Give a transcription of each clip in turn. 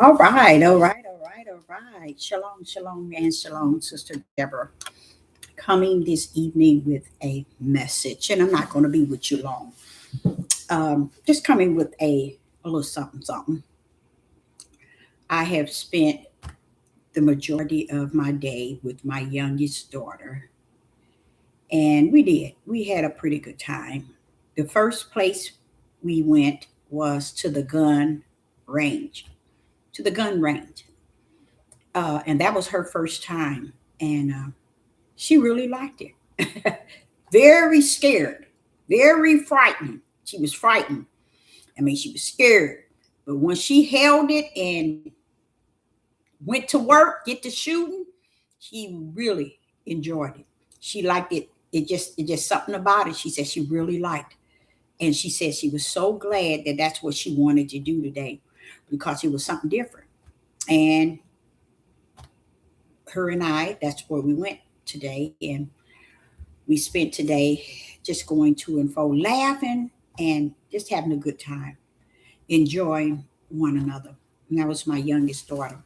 All right, all right, all right, all right. Shalom, shalom, and shalom, Sister Deborah. Coming this evening with a message, and I'm not going to be with you long. Just coming with a little something, something. I have spent the majority of my day with my youngest daughter, and we had a pretty good time. The first place we went was to the range, to the gun range, and that was her first time, and she really liked it. Very scared, very frightened. She was frightened. I mean, she was scared. But when she held it and went to work, get to shooting, she really enjoyed it. She liked it. It just something about it. She said she really liked. And she said she was so glad that that's what she wanted to do today because it was something different. And her and I, that's where we went today. And we spent today just going to and fro, laughing and just having a good time, enjoying one another. And that was my youngest daughter.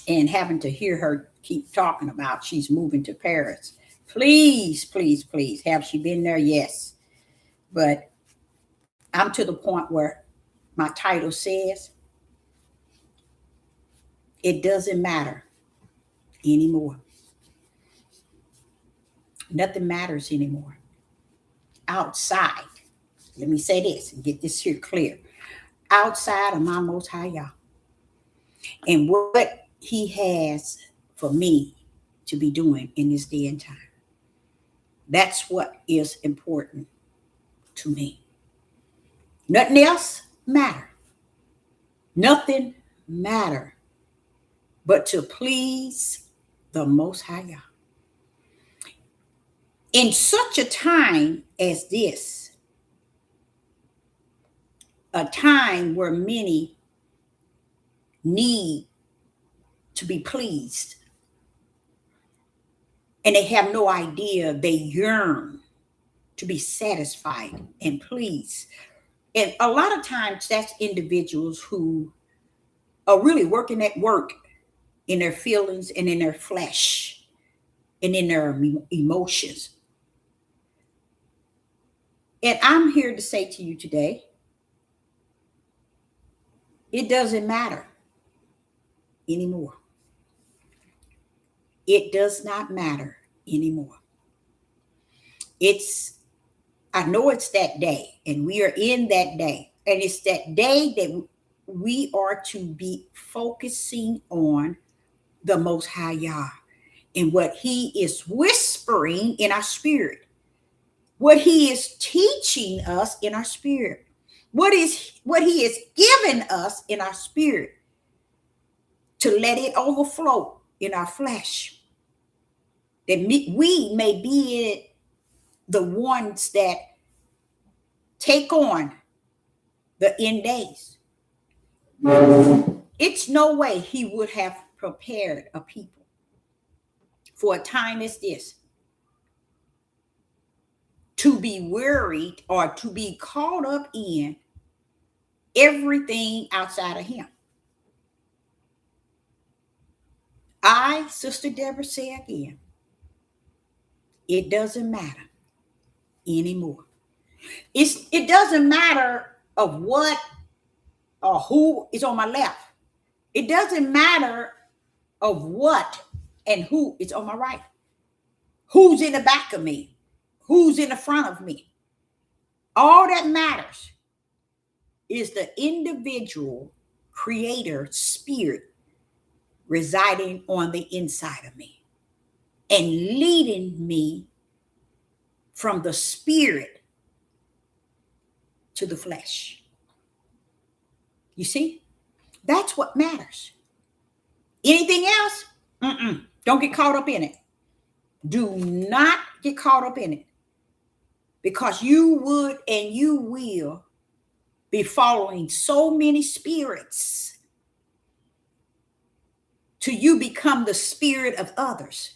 And having to hear her keep talking about she's moving to Paris. Please, please, please. Have she been there? Yes. But I'm to the point where my title says it doesn't matter anymore. Nothing matters anymore. Outside, let me say this and get this here clear. Outside of my Most High Yah and what He has for me to be doing in this day and time. That's what is important to me. Nothing else matter. Nothing matter but to please the Most High Yah. In such a time as this, a time where many need to be pleased and they have no idea, they yearn to be satisfied and pleased. And a lot of times that's individuals who are really working at work in their feelings and in their flesh and in their emotions. And I'm here to say to you today, it doesn't matter anymore. It does not matter anymore. I know it's that day, and we are in that day. And it's that day that we are to be focusing on the Most High Yah and what He is whispering in our spirit, what He is teaching us in our spirit, what He is giving us in our spirit to let it overflow in our flesh. That we may be the ones that take on the end days. It's no way He would have prepared a people for a time as this to be worried or to be caught up in everything outside of Him. I, Sister Deborah, say again, it doesn't matter anymore. It doesn't matter of what or who is on my left. It doesn't matter of what and who is on my right. Who's in the back of me? Who's in the front of me? All that matters is the individual creator spirit residing on the inside of me and leading me from the spirit to the flesh. You see? That's what matters. Anything else? Don't get caught up in it. Do not get caught up in it. Because you would and you will be following so many spirits till you become the spirit of others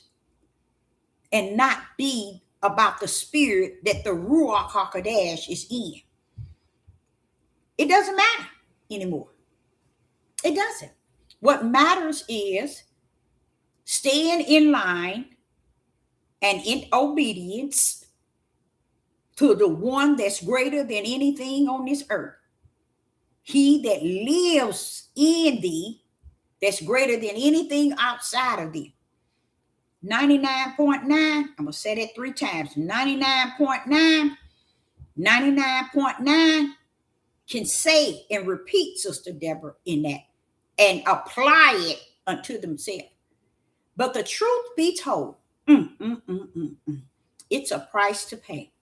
and not be about the spirit that the Ruach HaKodesh is in. It doesn't matter anymore. It doesn't. What matters is staying in line and in obedience to the one that's greater than anything on this earth. He that lives in thee, that's greater than anything outside of thee. 99.9, I'm going to say that 3 times. 99.9, 99.9 can say and repeat, Sister Deborah, in that and apply it unto themselves. But the truth be told, it's a price to pay.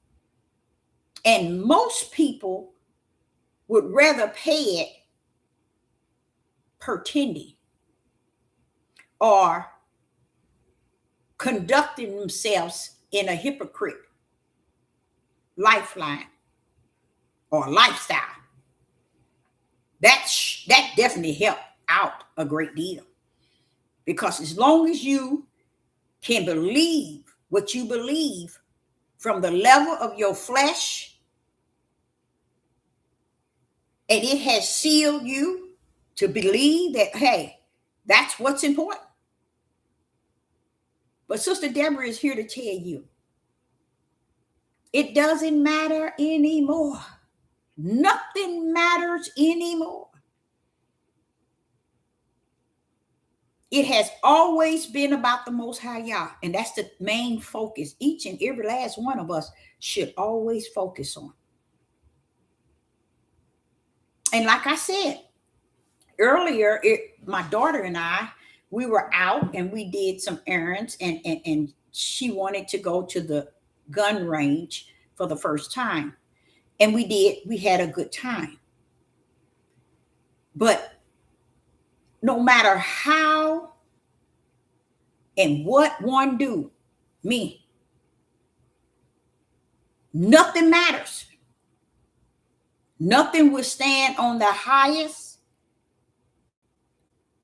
And most people would rather pay it pretending or conducting themselves in a hypocrite lifeline or lifestyle. That definitely helped out a great deal. Because as long as you can believe what you believe from the level of your flesh, and it has sealed you to believe that, hey, that's what's important. But Sister Deborah is here to tell you, it doesn't matter anymore. Nothing matters anymore. It has always been about the Most High Yah, and that's the main focus each and every last one of us should always focus on. And like I said earlier, my daughter and I, we were out and we did some errands, and she wanted to go to the gun range for the first time. And we did. We had a good time. But no matter how and what one do, me, nothing matters. Nothing will stand on the highest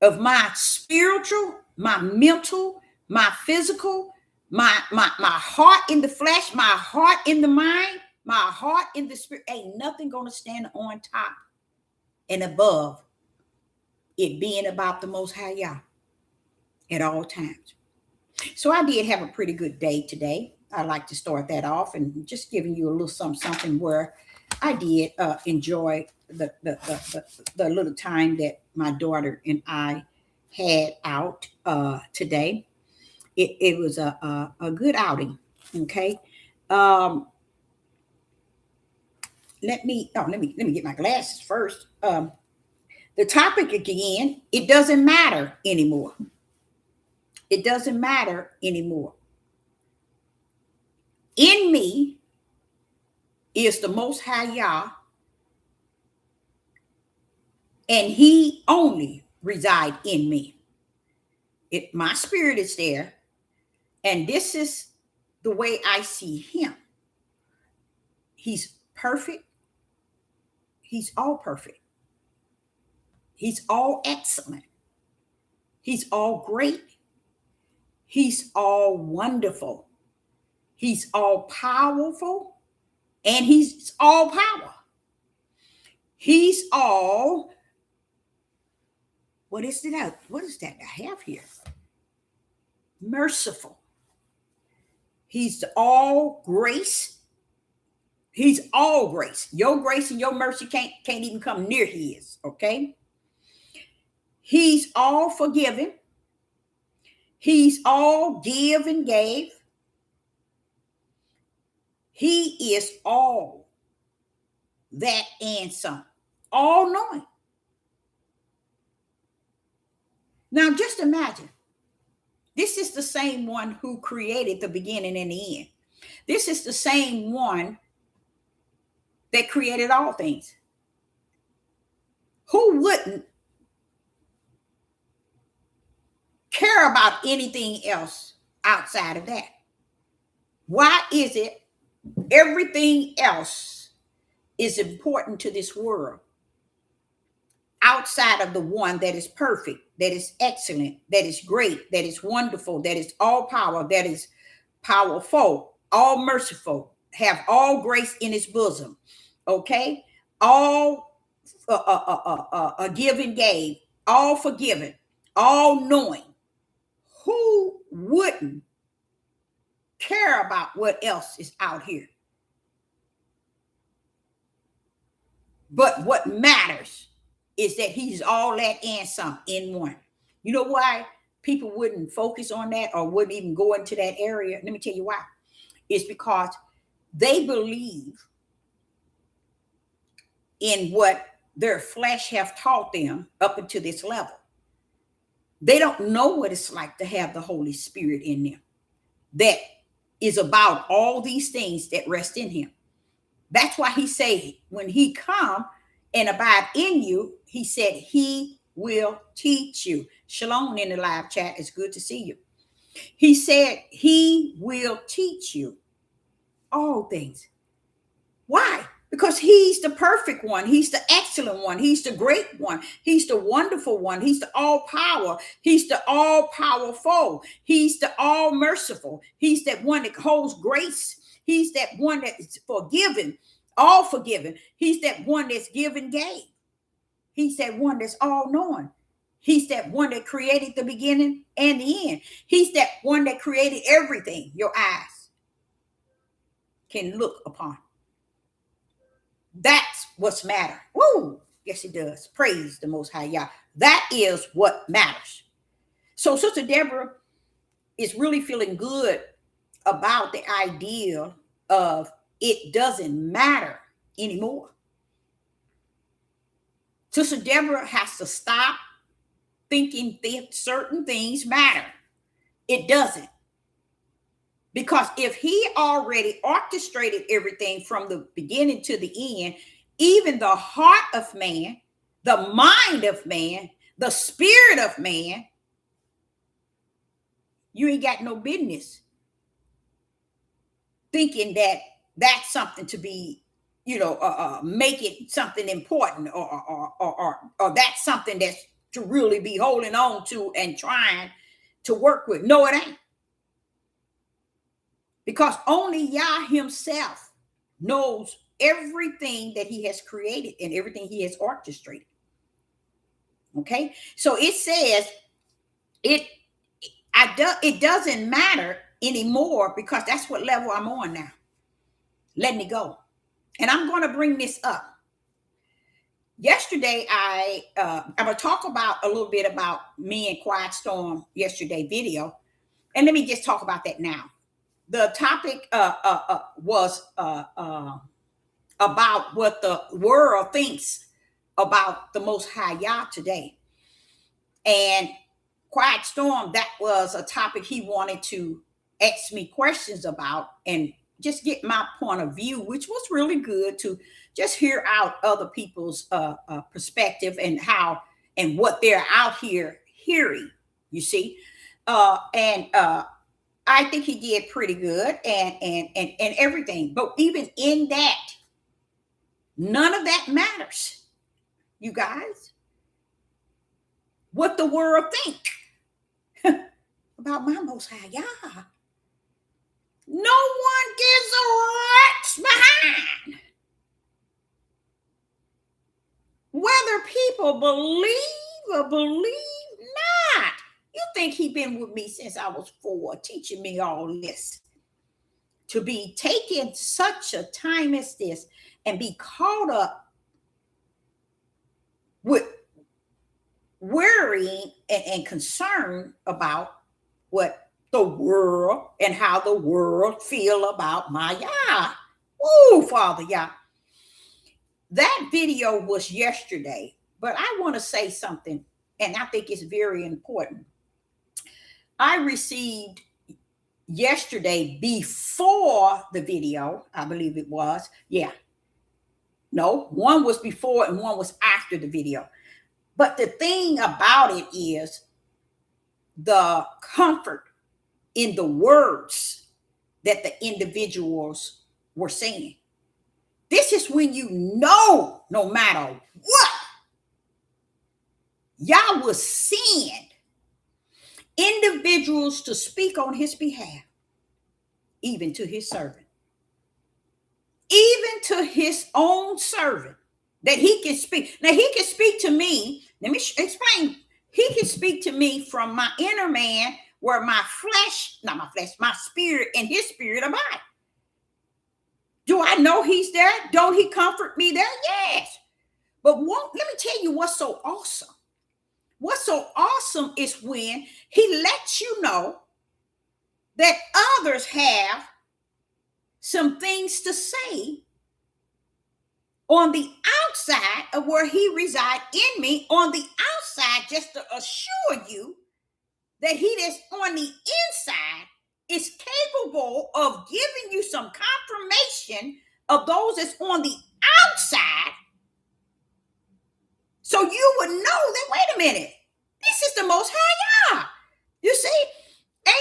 of my spiritual, my mental, my physical, my heart in the flesh, my heart in the mind, my heart in the spirit. Ain't nothing going to stand on top and above it being about the Most High Yah at all times. So I did have a pretty good day today. I like to start that off and just giving you a little something where I did enjoy the little time that my daughter and I had out today. It was a good outing. Okay. Let me get my glasses first. The topic again, it doesn't matter anymore. It doesn't matter anymore. In me is the Most High Yah, and He only reside in me. My spirit is there, and this is the way I see Him. He's perfect. He's all perfect. He's all excellent. He's all great. He's all wonderful. He's all powerful, and He's all power. He's all, what is that? What is that I have here? Merciful. He's all grace. He's all grace. Your grace and your mercy can't even come near His, okay? He's all forgiving. He's all give and gave. He is all that and some, all knowing. Now just imagine, this is the same one who created the beginning and the end. This is the same one that created all things. Who wouldn't care about anything else outside of that? Why is it everything else is important to this world outside of the one that is perfect, that is excellent, that is great, that is wonderful, that is all power, that is powerful, all merciful, have all grace in His bosom, okay? All give and gave, all forgiving, all knowing. Who wouldn't care about what else is out here? But what matters is that he's all that and some in one. You know why people wouldn't focus on that or wouldn't even go into that area? Let me tell you why. It's because they believe in what their flesh have taught them up until this level. They don't know what it's like to have the Holy Spirit in them that is about all these things that rest in him. That's why he said, when he come and abide in you, he said he will teach you. Shalom in the live chat. It's good to see you. He said he will teach you all things. Why? Because he's the perfect one. He's the excellent one. He's the great one. He's the wonderful one. He's the all power. He's the all powerful. He's the all merciful. He's that one that holds grace. He's that one that is forgiven, all forgiven. He's that one that's given gave. He's that one that's all knowing. He's that one that created the beginning and the end. He's that one that created everything your eyes can look upon. That's what's matter. Woo! Yes, it does. Praise the Most High Yah. That is what matters. So Sister Deborah is really feeling good about the idea of it doesn't matter anymore. Sister Deborah has to stop thinking that certain things matter. It doesn't. Because if he already orchestrated everything from the beginning to the end, even the heart of man, the mind of man, the spirit of man, you ain't got no business thinking that that's something to be, make it something important or that's something that's to really be holding on to and trying to work with. No, it ain't. Because only Yah himself knows everything that he has created and everything he has orchestrated. Okay, so it says it doesn't matter anymore because that's what level I'm on now. Let me go. And I'm going to bring this up. Yesterday, I'm going to talk about a little bit about me and Quiet Storm yesterday video. And let me just talk about that now. The topic was about what the world thinks about the Most High Yah today. And Quiet Storm, that was a topic he wanted to ask me questions about and just get my point of view, which was really good to just hear out other people's perspective and how and what they're out here hearing, you see. I think he did pretty good and everything. But even in that, none of that matters, you guys. What the world think about my Most High Yah. No one gives a rat's behind whether people believe or believe not. You think he been with me since I was 4, teaching me all this? To be taken such a time as this and be caught up with worrying and concern about what the world and how the world feel about my Yah. Oh, Father Yah. That video was yesterday, but I want to say something, and I think it's very important. I received yesterday before the video, I believe it was. Yeah. No, one was before and one was after the video. But the thing about it is the comfort in the words that the individuals were saying. This is when you know, no matter what, Yah will send individuals to speak on his behalf, even to his servant, even to his own servant, that he can speak. Now, he can speak to me. Let me explain He can speak to me from my inner man, where my flesh, not my flesh, my spirit and his spirit abide. Do I know he's there? Don't he comfort me there? Yes. But let me tell you what's so awesome. What's so awesome is when he lets you know that others have some things to say on the outside of where he resides in me, on the outside, just to assure you that he that's on the inside is capable of giving you some confirmation of those that's on the outside. So you would know that, wait a minute, this is the Most High Yah. You see, ain't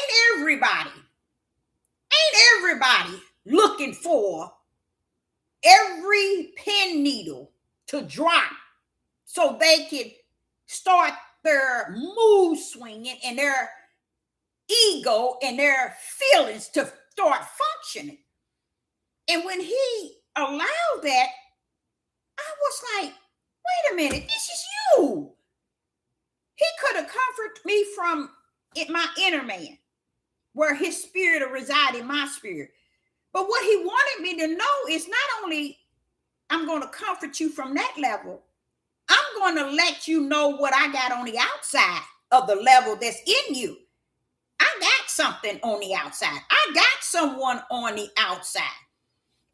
everybody looking for every pin needle to drop so they can start their mood swinging and their ego and their feelings to start functioning. And when he allowed that, I was like, wait a minute, this is you. He could have comforted me from my inner man, where his spirit will reside in my spirit. But what he wanted me to know is not only I'm going to comfort you from that level, I'm going to let you know what I got on the outside of the level that's in you. I got something on the outside. I got someone on the outside.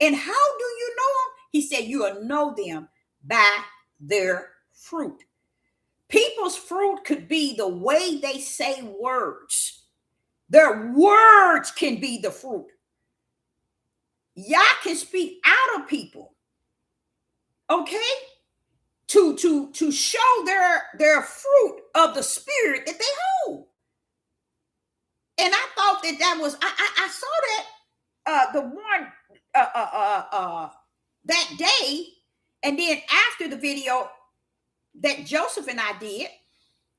And how do you know them? He said, you will know them by their fruit. People's fruit could be the way they say words. Their words can be the fruit. Yah can speak out of people, okay, to show their fruit of the spirit that they hold. And I thought that was I saw that the one that day, and then after the video that Joseph and I did,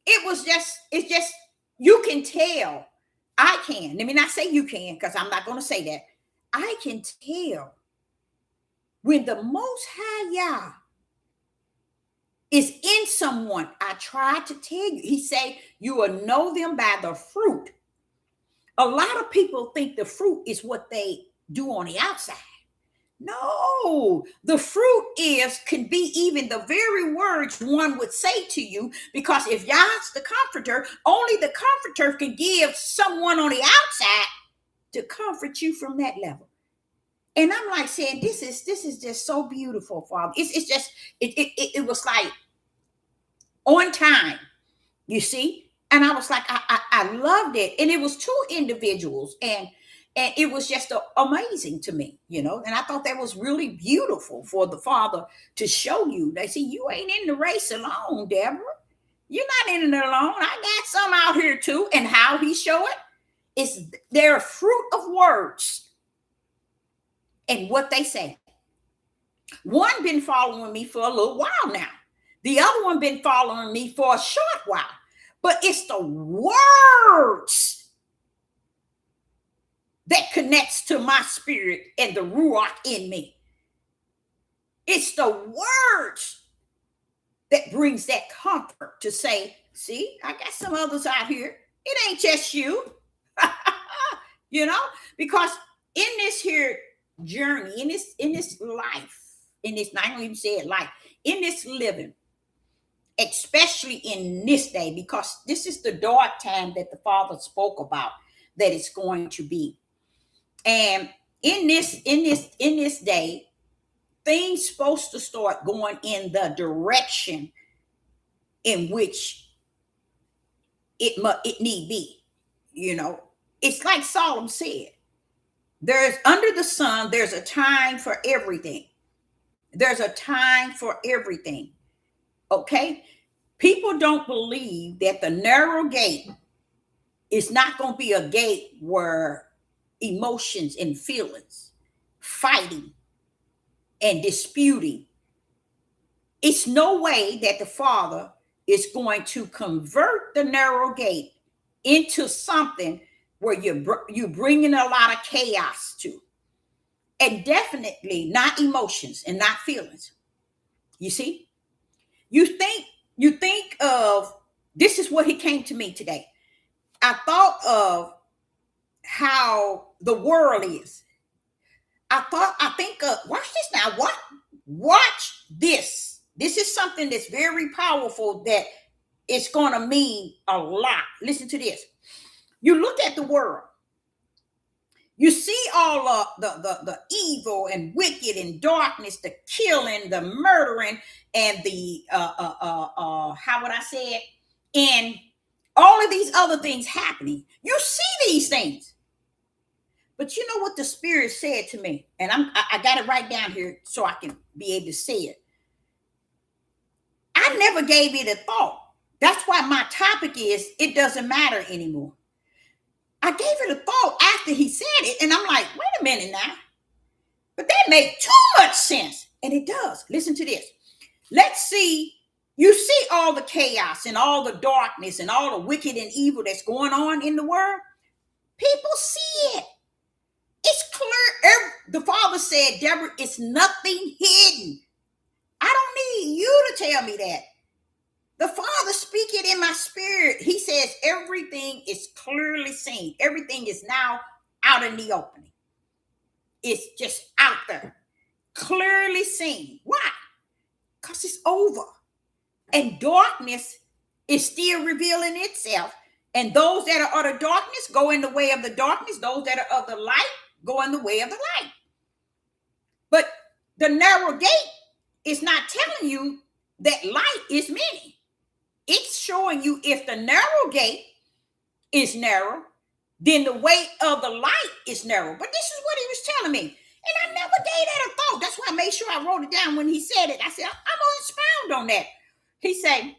it's just you can tell. I can. Let me not say you can, because I'm not going to say that. I can tell when the Most High Yah is in someone. I tried to tell you. He say you will know them by the fruit. A lot of people think the fruit is what they do on the outside. No, the fruit can be even the very words one would say to you, because if Yah's the comforter, only the comforter can give someone on the outside to comfort you from that level. And I'm like saying, this is just so beautiful, Father. It's just it was like on time, you see. And I was like, I loved it. And it was two individuals, and it was just amazing to me, And I thought that was really beautiful for the Father to show you. They say, you ain't in the race alone, Deborah. You're not in it alone. I got some out here too. And how he show it is their fruit of words and what they say. One been following me for a little while now. The other one been following me for a short while. But it's the words that connects to my spirit and the Ruach in me. It's the words that brings that comfort to say, see, I got some others out here. It ain't just you. Because in this here journey, in this life, I don't even say it life, in this living, especially in this day, because this is the dark time that the Father spoke about that it's going to be. And in this day, things supposed to start going in the direction in which it need be. It's like Solomon said, there's under the sun, there's a time for everything. There's a time for everything. Okay? People don't believe that the narrow gate is not going to be a gate where emotions and feelings, fighting and disputing. It's no way that the Father is going to convert the narrow gate into something where you're bringing a lot of chaos to. And definitely not emotions and not feelings. You see? You think of This is what he came to me today. I thought of how the world is. I think, watch this now. What? Watch this. This is something that's very powerful that it's going to mean a lot. Listen to this. You look at the world. You see all the evil and wicked and darkness, the killing, the murdering, and the how would I say it? And all of these other things happening. You see these things. But you know what the Spirit said to me? And I got it right down here so I can be able to say it. I never gave it a thought. That's why my topic is, it doesn't matter anymore. I gave it a thought after he said it, and I'm like, wait a minute now. But that made too much sense. And it does. Listen to this. Let's see. You see all the chaos and all the darkness and all the wicked and evil that's going on in the world. People see it. It's clear. The Father said, Deborah, it's nothing hidden. I don't need you to tell me that. The Father speak it in my spirit. He says everything is clearly seen. Everything is now out in the opening. It's just out there, clearly seen. Why? Because it's over. And darkness is still revealing itself. And those that are of the darkness go in the way of the darkness. Those that are of the light go in the way of the light. But the narrow gate is not telling you that light is many. It's showing you if the narrow gate is narrow, then the way of the light is narrow. But this is what he was telling me. And I never gave that a thought. That's why I made sure I wrote it down when he said it. I said, I'm going to expound on that. He said,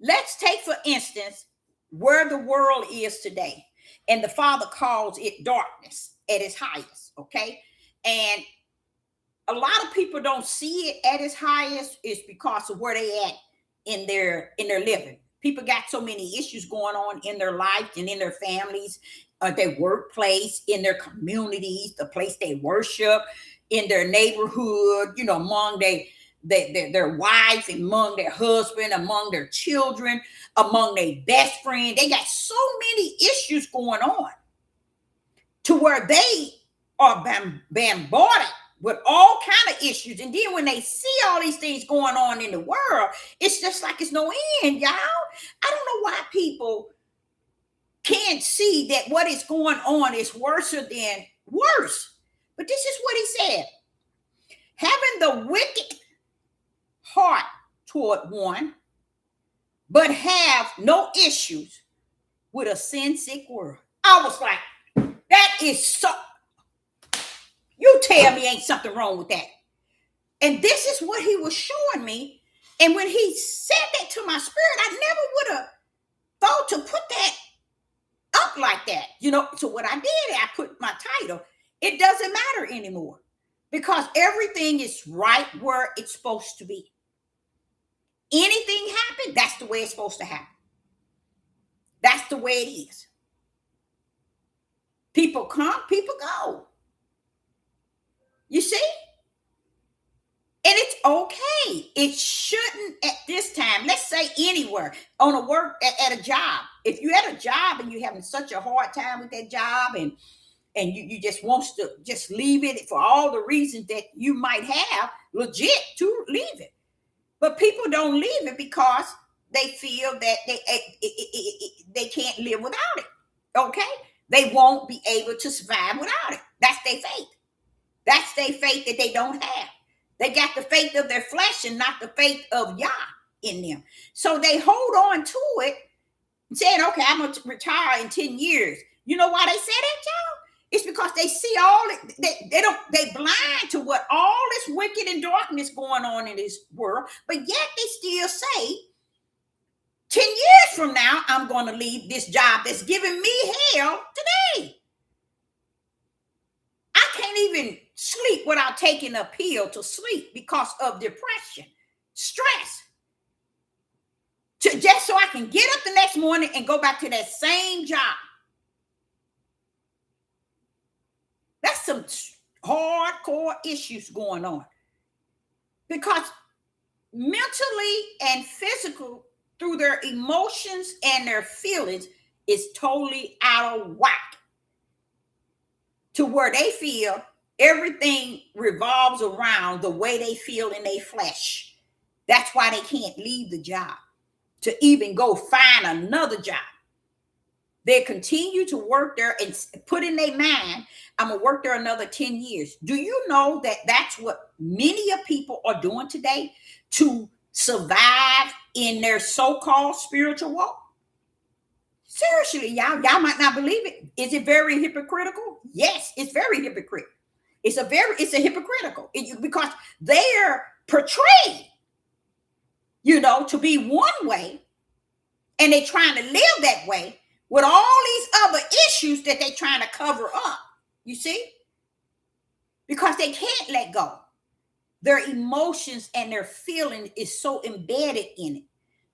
let's take, for instance, where the world is today. And the Father calls it darkness at its highest, okay? And a lot of people don't see it at its highest is because of where they at in their living. People got so many issues going on in their life and in their families, their workplace, in their communities, the place they worship, in their neighborhood, you know, among their wives, among their husband, among their children, among their best friend. They got so many issues going on to where they are bombarded with all kind of issues. And then when they see all these things going on in the world, it's just like it's no end, y'all. I don't know why people can't see that what is going on is worse than worse. But this is what he said. Having the wicked heart toward one, but have no issues with a sin-sick world. I was like, that is so... You tell me ain't something wrong with that. And this is what he was showing me. And when he said that to my spirit, I never would have thought to put that up like that. You know, so what I did, I put my title. It doesn't matter anymore because everything is right where it's supposed to be. Anything happen, that's the way it's supposed to happen. That's the way it is. People come, people go. You see? And it's okay. It shouldn't at this time. Let's say anywhere on a work at a job. If you're at a job and you're having such a hard time with that job and you just wants to just leave it for all the reasons that you might have legit to leave it. But people don't leave it because they feel that they can't live without it. Okay? They won't be able to survive without it. That's their faith. That's their faith that they don't have. They got the faith of their flesh and not the faith of Yah in them. So they hold on to it, saying, okay, I'm going to retire in 10 years. You know why they say that, y'all? It's because they see all it. They blind to what all this wicked and darkness going on in this world, but yet they still say, 10 years from now, I'm going to leave this job that's giving me hell today. I can't even sleep without taking a pill to sleep because of depression, stress. Just so I can get up the next morning and go back to that same job. That's some hardcore issues going on. Because mentally and physically, through their emotions and their feelings is totally out of whack, to where they feel everything revolves around the way they feel in their flesh. That's why they can't leave the job to even go find another job. They continue to work there and put in their mind, I'm going to work there another 10 years. Do you know that that's what many of people are doing today to survive in their so-called spiritual walk? Seriously, y'all might not believe it. Is it very hypocritical? Yes, it's very hypocritical. It's a hypocritical because they're portrayed, to be one way, and they're trying to live that way with all these other issues that they're trying to cover up. You see? Because they can't let go. Their emotions and their feeling is so embedded in it.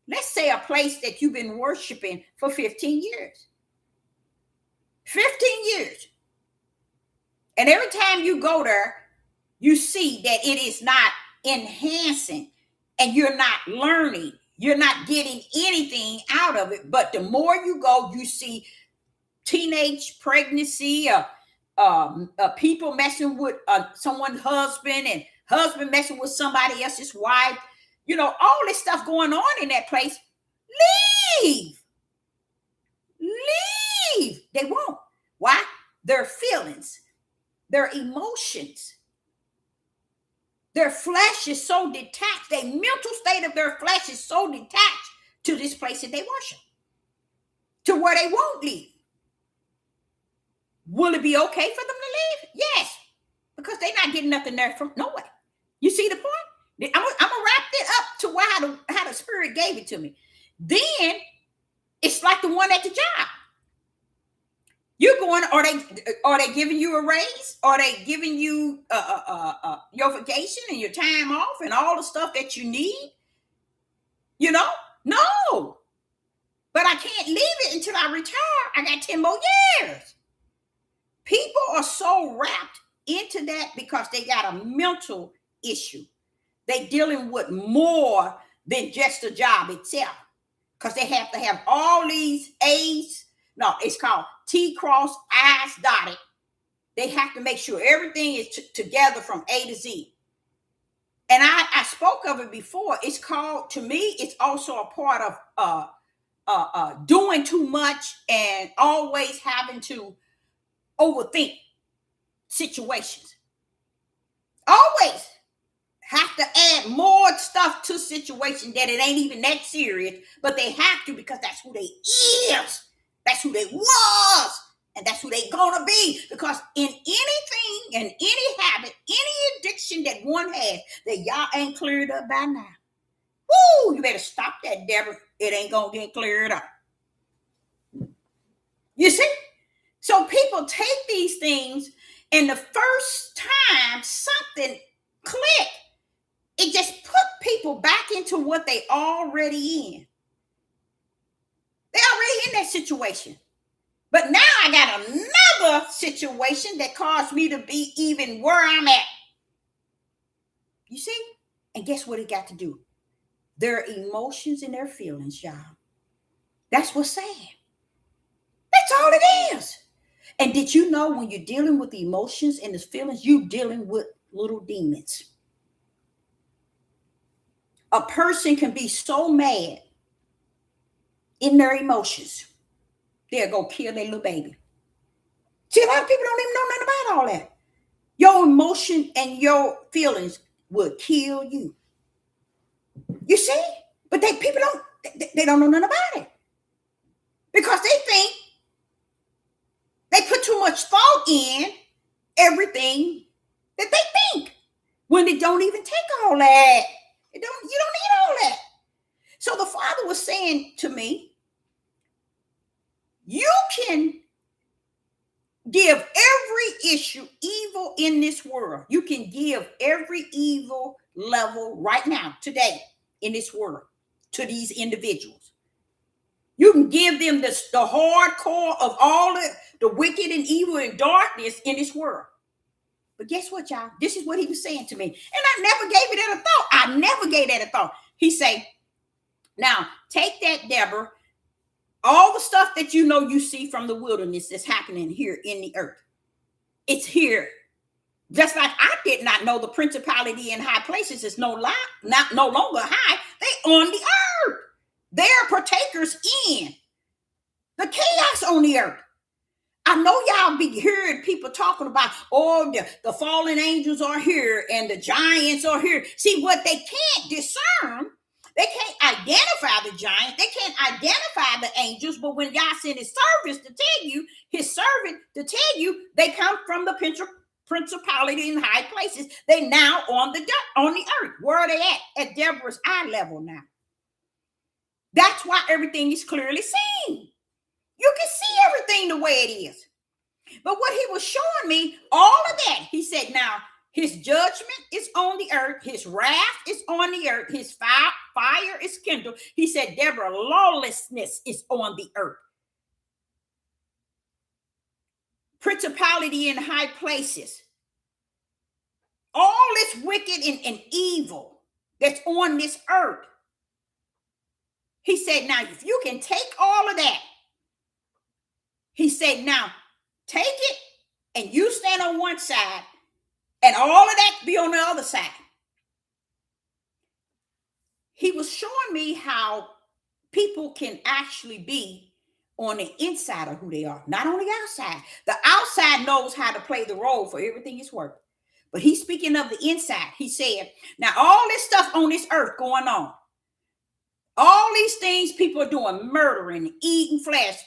Let's say a place that you've been worshiping for 15 years. 15 years. And every time you go there, you see that it is not enhancing and you're not learning. You're not getting anything out of it. But the more you go, you see teenage pregnancy, people messing with someone's husband and husband messing with somebody else's wife. All this stuff going on in that place. Leave. They won't. Why? Their feelings, their emotions, their flesh is so detached. The mental state of their flesh is so detached to this place that they worship, to where they won't leave. Will it be okay for them to leave? Yes, because they're not getting nothing there from nowhere. You see the point? I'm gonna wrap it up to how the Spirit gave it to me. Then it's like the one at the job. You're going, are they giving you a raise? Are they giving you your vacation and your time off and all the stuff that you need? No. But I can't leave it until I retire. I got 10 more years. People are so wrapped into that because they got a mental issue. They dealing with more than just the job itself, because they have to have all these A's. No, it's called T cross, I's dotted. They have to make sure everything is together from A to Z. And I spoke of it before. It's called, to me, it's also a part of doing too much and always having to overthink situations. Always have to add more stuff to situation that it ain't even that serious, but they have to because that's who they is. That's who they was. And that's who they gonna be. Because in anything and any habit, any addiction that one has that y'all ain't cleared up by now, woo, you better stop that, Deborah. It ain't gonna get cleared up. You see? So people take these things, and the first time something clicked, it just put people back into what they already in. They already in that situation. But now I got another situation that caused me to be even where I'm at. You see? And guess what it got to do? Their emotions and their feelings, y'all. That's what's sad. That's all it is. And did you know when you're dealing with the emotions and the feelings, you're dealing with little demons? A person can be so mad in their emotions, they'll go kill their little baby. See, a lot of people don't even know nothing about all that. Your emotion and your feelings will kill you. You see? But people don't know nothing about it. Because they think they put too much thought in everything that they think, when they don't even take all that. You don't need all that. So the Father was saying to me, you can give every issue evil in this world. You can give every evil level right now, today, in this world, to these individuals. You can give them the hardcore of all the wicked and evil and darkness in this world. But guess what, y'all? This is what he was saying to me. And I never gave it a thought. I never gave that a thought. He said, Now, take that, Deborah. All the stuff that you see from the wilderness is happening here in the earth. It's here. Just like I did not know the principality in high places is no longer high. They on the earth. They are partakers in the chaos on the earth. I know y'all be hearing people talking about, oh, the fallen angels are here and the giants are here. See, what they can't discern, they can't identify the giants, they can't identify the angels, but when y'all send his servant to tell you, they come from the principality in high places. They now on the earth. Where are they at Deborah's eye level now. That's why everything is clearly seen. You can see everything the way it is. But what he was showing me, all of that, he said, now his judgment is on the earth, his wrath is on the earth, his fire is kindled. He said, Deborah, lawlessness is on the earth. Principality in high places. All this wicked and evil that's on this earth. He said, now, if you can take all of that, he said, now, take it and you stand on one side and all of that be on the other side. He was showing me how people can actually be on the inside of who they are, not on the outside. The outside knows how to play the role for everything it's worth. But he's speaking of the inside. He said, now all this stuff on this earth going on, all these things people are doing, murdering, eating flesh,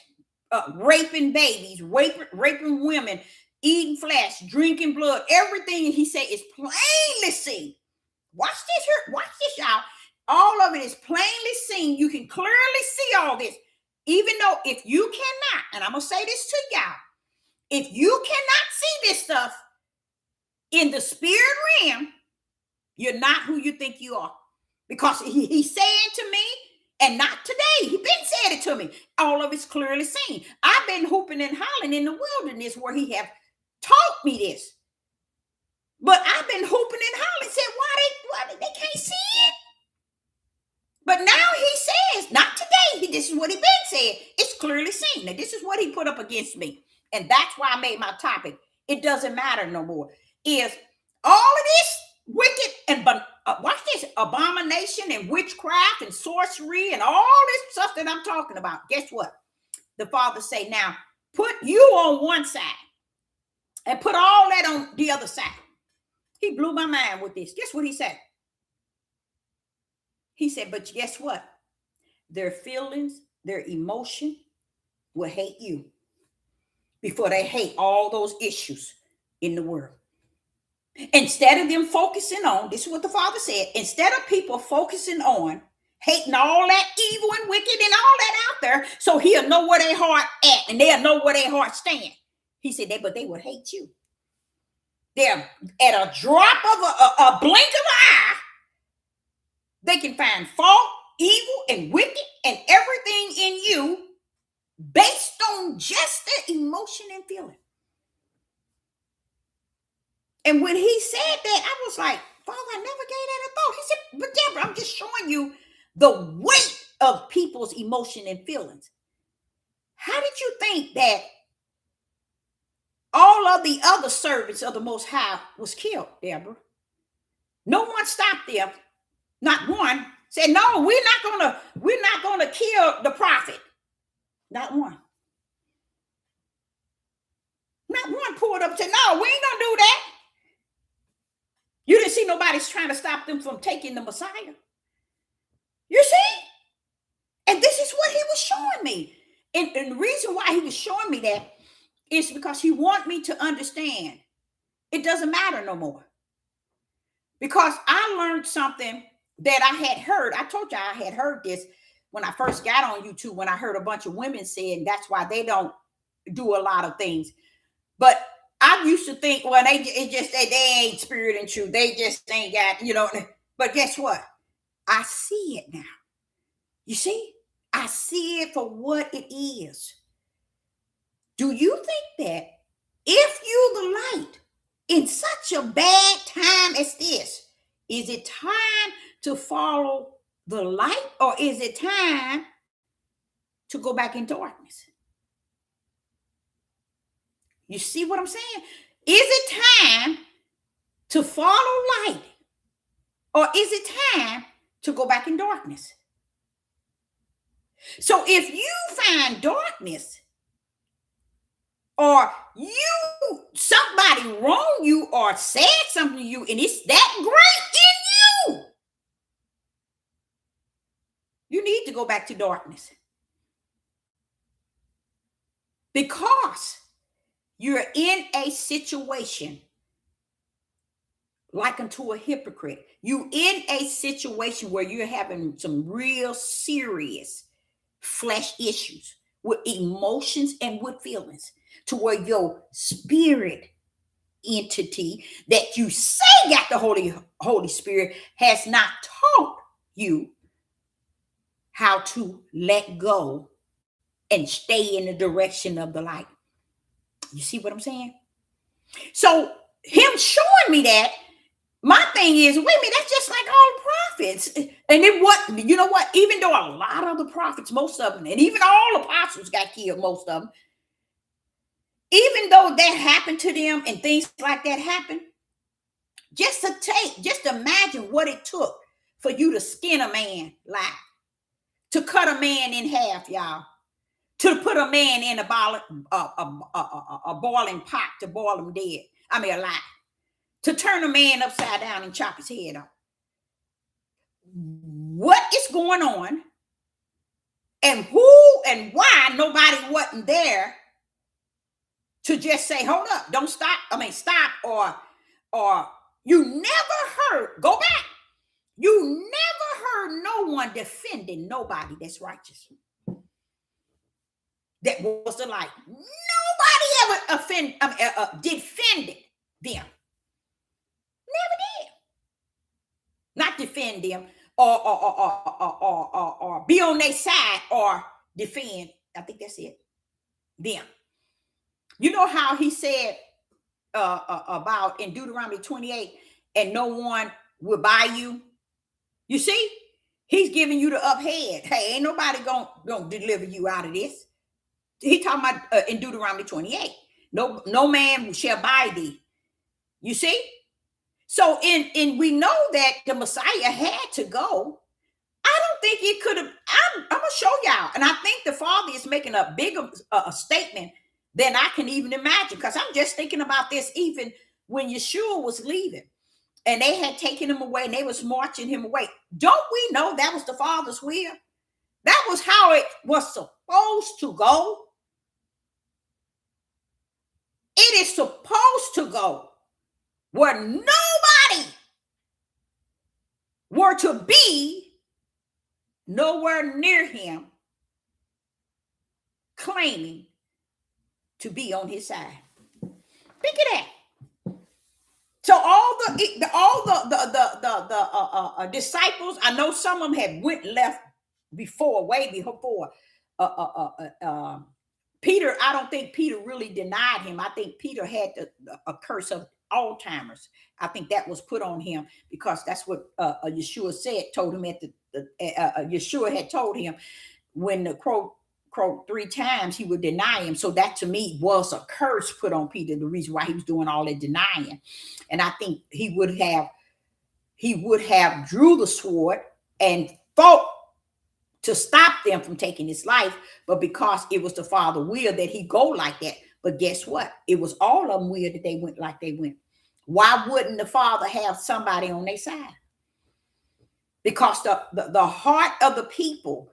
raping babies, raping women, eating flesh, drinking blood, everything he said is plainly seen. Watch this here. Watch this, y'all. All of it is plainly seen. You can clearly see all this. Even though if you cannot, and I'm going to say this to y'all, if you cannot see this stuff in the spirit realm, you're not who you think you are. Because he's saying to me, and not today, he been saying it to me, all of it's clearly seen. I've been hooping and hollering in the wilderness where he have taught me this. But I've been hooping and hollering, said, why they can't see it? But now he says, not today, this is what he been saying. It's clearly seen. Now, this is what he put up against me. And that's why I made my topic. It doesn't matter no more. Is all of this wicked and watch this, abomination and witchcraft and sorcery and all this stuff that I'm talking about. Guess what? The Father say, now put you on one side and put all that on the other side. He blew my mind with this. Guess what he said? He said, but guess what? Their feelings, their emotion will hate you before they hate all those issues in the world. Instead of them focusing on, this is what the Father said, instead of people focusing on hating all that evil and wicked and all that out there, so he'll know where their heart at and they'll know where their heart stand. He said, but they would hate you. They're at a drop of a blink of an eye. They can find fault, evil, and wicked and everything in you based on just their emotion and feeling. And when he said that, I was like, Father, I never gave that a thought. He said, but Deborah, I'm just showing you the weight of people's emotion and feelings. How did you think that all of the other servants of the Most High was killed, Deborah? No one stopped them. Not one said, no, we're not gonna kill the prophet. Not one. Not one pulled up and said, no, we ain't gonna do that. You didn't see nobody's trying to stop them from taking the Messiah. You see? And this is what he was showing me. And the reason why he was showing me that is because he wanted me to understand it doesn't matter no more. Because I learned something that I had heard. I told you I had heard this when I first got on YouTube, when I heard a bunch of women saying that's why they don't do a lot of things. But I used to think, well, they ain't spirit and truth. They just ain't got, But guess what? I see it now. You see? I see it for what it is. Do you think that if you the light in such a bad time as this, is it time to follow the light, or is it time to go back in darkness? You see what I'm saying? Is it time to follow light, or is it time to go back in darkness? So if you find darkness, or somebody wronged you or said something to you, and it's that great in you, you need to go back to darkness, because you're in a situation like unto a hypocrite. You in a situation where you're having some real serious flesh issues with emotions and with feelings, to where your spirit entity that you say got the Holy Spirit has not taught you how to let go and stay in the direction of the light. You see what I'm saying? So him showing me that, my thing is, wait a minute, that's just like all prophets. And then what, you know what? Even though a lot of the prophets, most of them, and even all apostles got killed, most of them, even though that happened to them and things like that happened, just imagine what it took for you to skin a man alive, to cut a man in half, y'all, to put a man in a boiling pot to boil him dead. I mean, alive. To turn a man upside down and chop his head off. What is going on? And who and why nobody wasn't there to just say, hold up, don't stop. I mean, stop, or you never heard, go back. You never heard no one defending nobody that's righteous. That was the light. Nobody ever defended them. Never did. Not defend them or be on their side or defend. I think that's it. Them. You know how he said about in Deuteronomy 28, and no one will buy you. You see, he's giving you the up head. Hey, ain't nobody gonna deliver you out of this. He talking about in Deuteronomy 28. No man shall buy thee. You see? So in we know that the Messiah had to go. I don't think he could have. I'm gonna show y'all, and I think the Father is making a bigger statement than I can even imagine. Because I'm just thinking about this even when Yeshua was leaving, and they had taken him away, and they was marching him away. Don't we know that was the Father's will? That was how it was supposed to go. It is supposed to go where nobody were to be nowhere near him, claiming to be on his side. Think of that. So all the disciples, I know some of them had left way before. Peter, I don't think Peter really denied him. I think Peter had a curse of Alzheimer's. I think that was put on him because that's what Yeshua told him Yeshua had told him when the crow crowed 3 times, he would deny him. So that to me was a curse put on Peter, the reason why he was doing all that denying. And I think he would have drew the sword and fought to stop them from taking his life, but because it was the Father will that he go like that. But guess what? It was all of them will that they went like they went. Why wouldn't the Father have somebody on their side? Because the heart of the people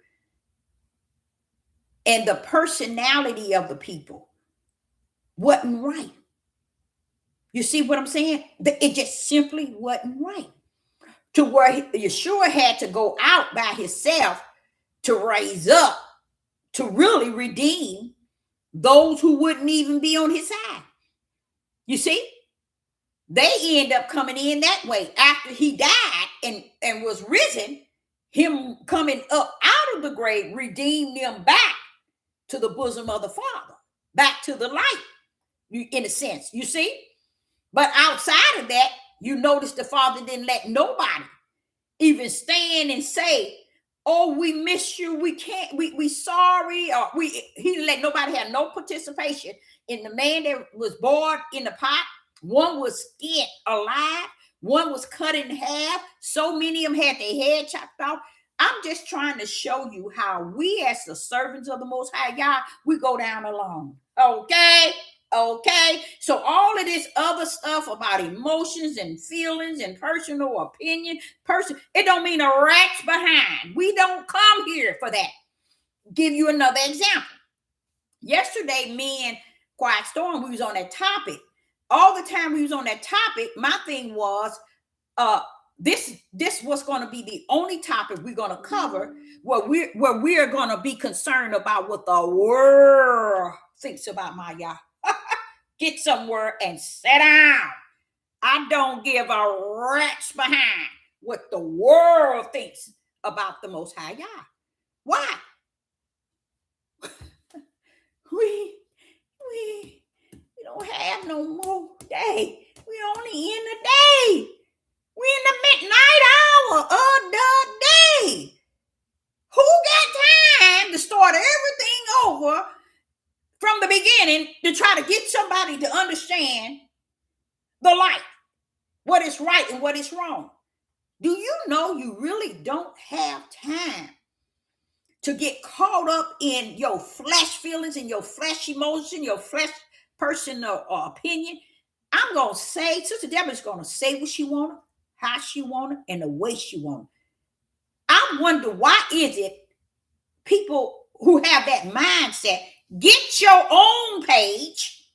and the personality of the people wasn't right. You see what I'm saying? It just simply wasn't right. To where Yeshua had to go out by himself to raise up, to really redeem those who wouldn't even be on his side. You see? They end up coming in that way. After he died and was risen, him coming up out of the grave redeemed them back to the bosom of the Father, back to the light, in a sense, you see? But outside of that, you notice the Father didn't let nobody even stand and say Oh, we miss you. We can't, we sorry. Or he didn't let nobody have no participation in the man that was boiled in the pot. One was skinned alive, one was cut in half. So many of them had their head chopped off. I'm just trying to show you how we, as the servants of the Most High God, we go down alone. Okay? Okay? So all of this other stuff about emotions and feelings and personal opinion, it don't mean a rat's behind. We don't come here for that. Give you another example. Yesterday, me and Quiet Storm, we was on that topic. All the time we was on that topic, my thing was, this was going to be the only topic we're going to cover where we're going to be concerned about what the world thinks about my Yah. Get somewhere and sit down. I don't give a rat's behind what the world thinks about the Most High Yah. Why? We don't have no more day. We only in the day. We in the midnight hour of the day. Who got time to start everything over from the beginning to try to get somebody to understand the light, what is right and what is wrong? Do you know you really don't have time to get caught up in your flesh feelings and your flesh emotion, your flesh personal opinion? I'm going to say, Sister Deborah's going to say what she wanted, how she wanted, and the way she wanted. I wonder, why is it people who have that mindset, get your own page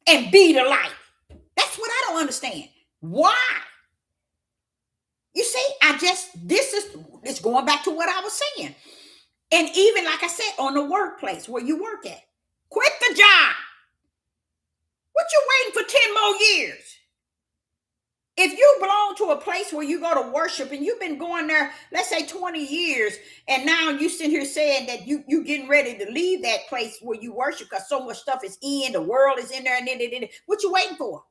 and be the light? That's what I don't understand. Why? You see, it's going back to what I was saying. And even like I said, on the workplace where you work at, quit the job. What you waiting for 10 more years? If you belong to a place where you go to worship and you've been going there, let's say 20 years, and now you sitting here saying that you getting ready to leave that place where you worship because so much stuff is in, the world is in there, and then what you waiting for?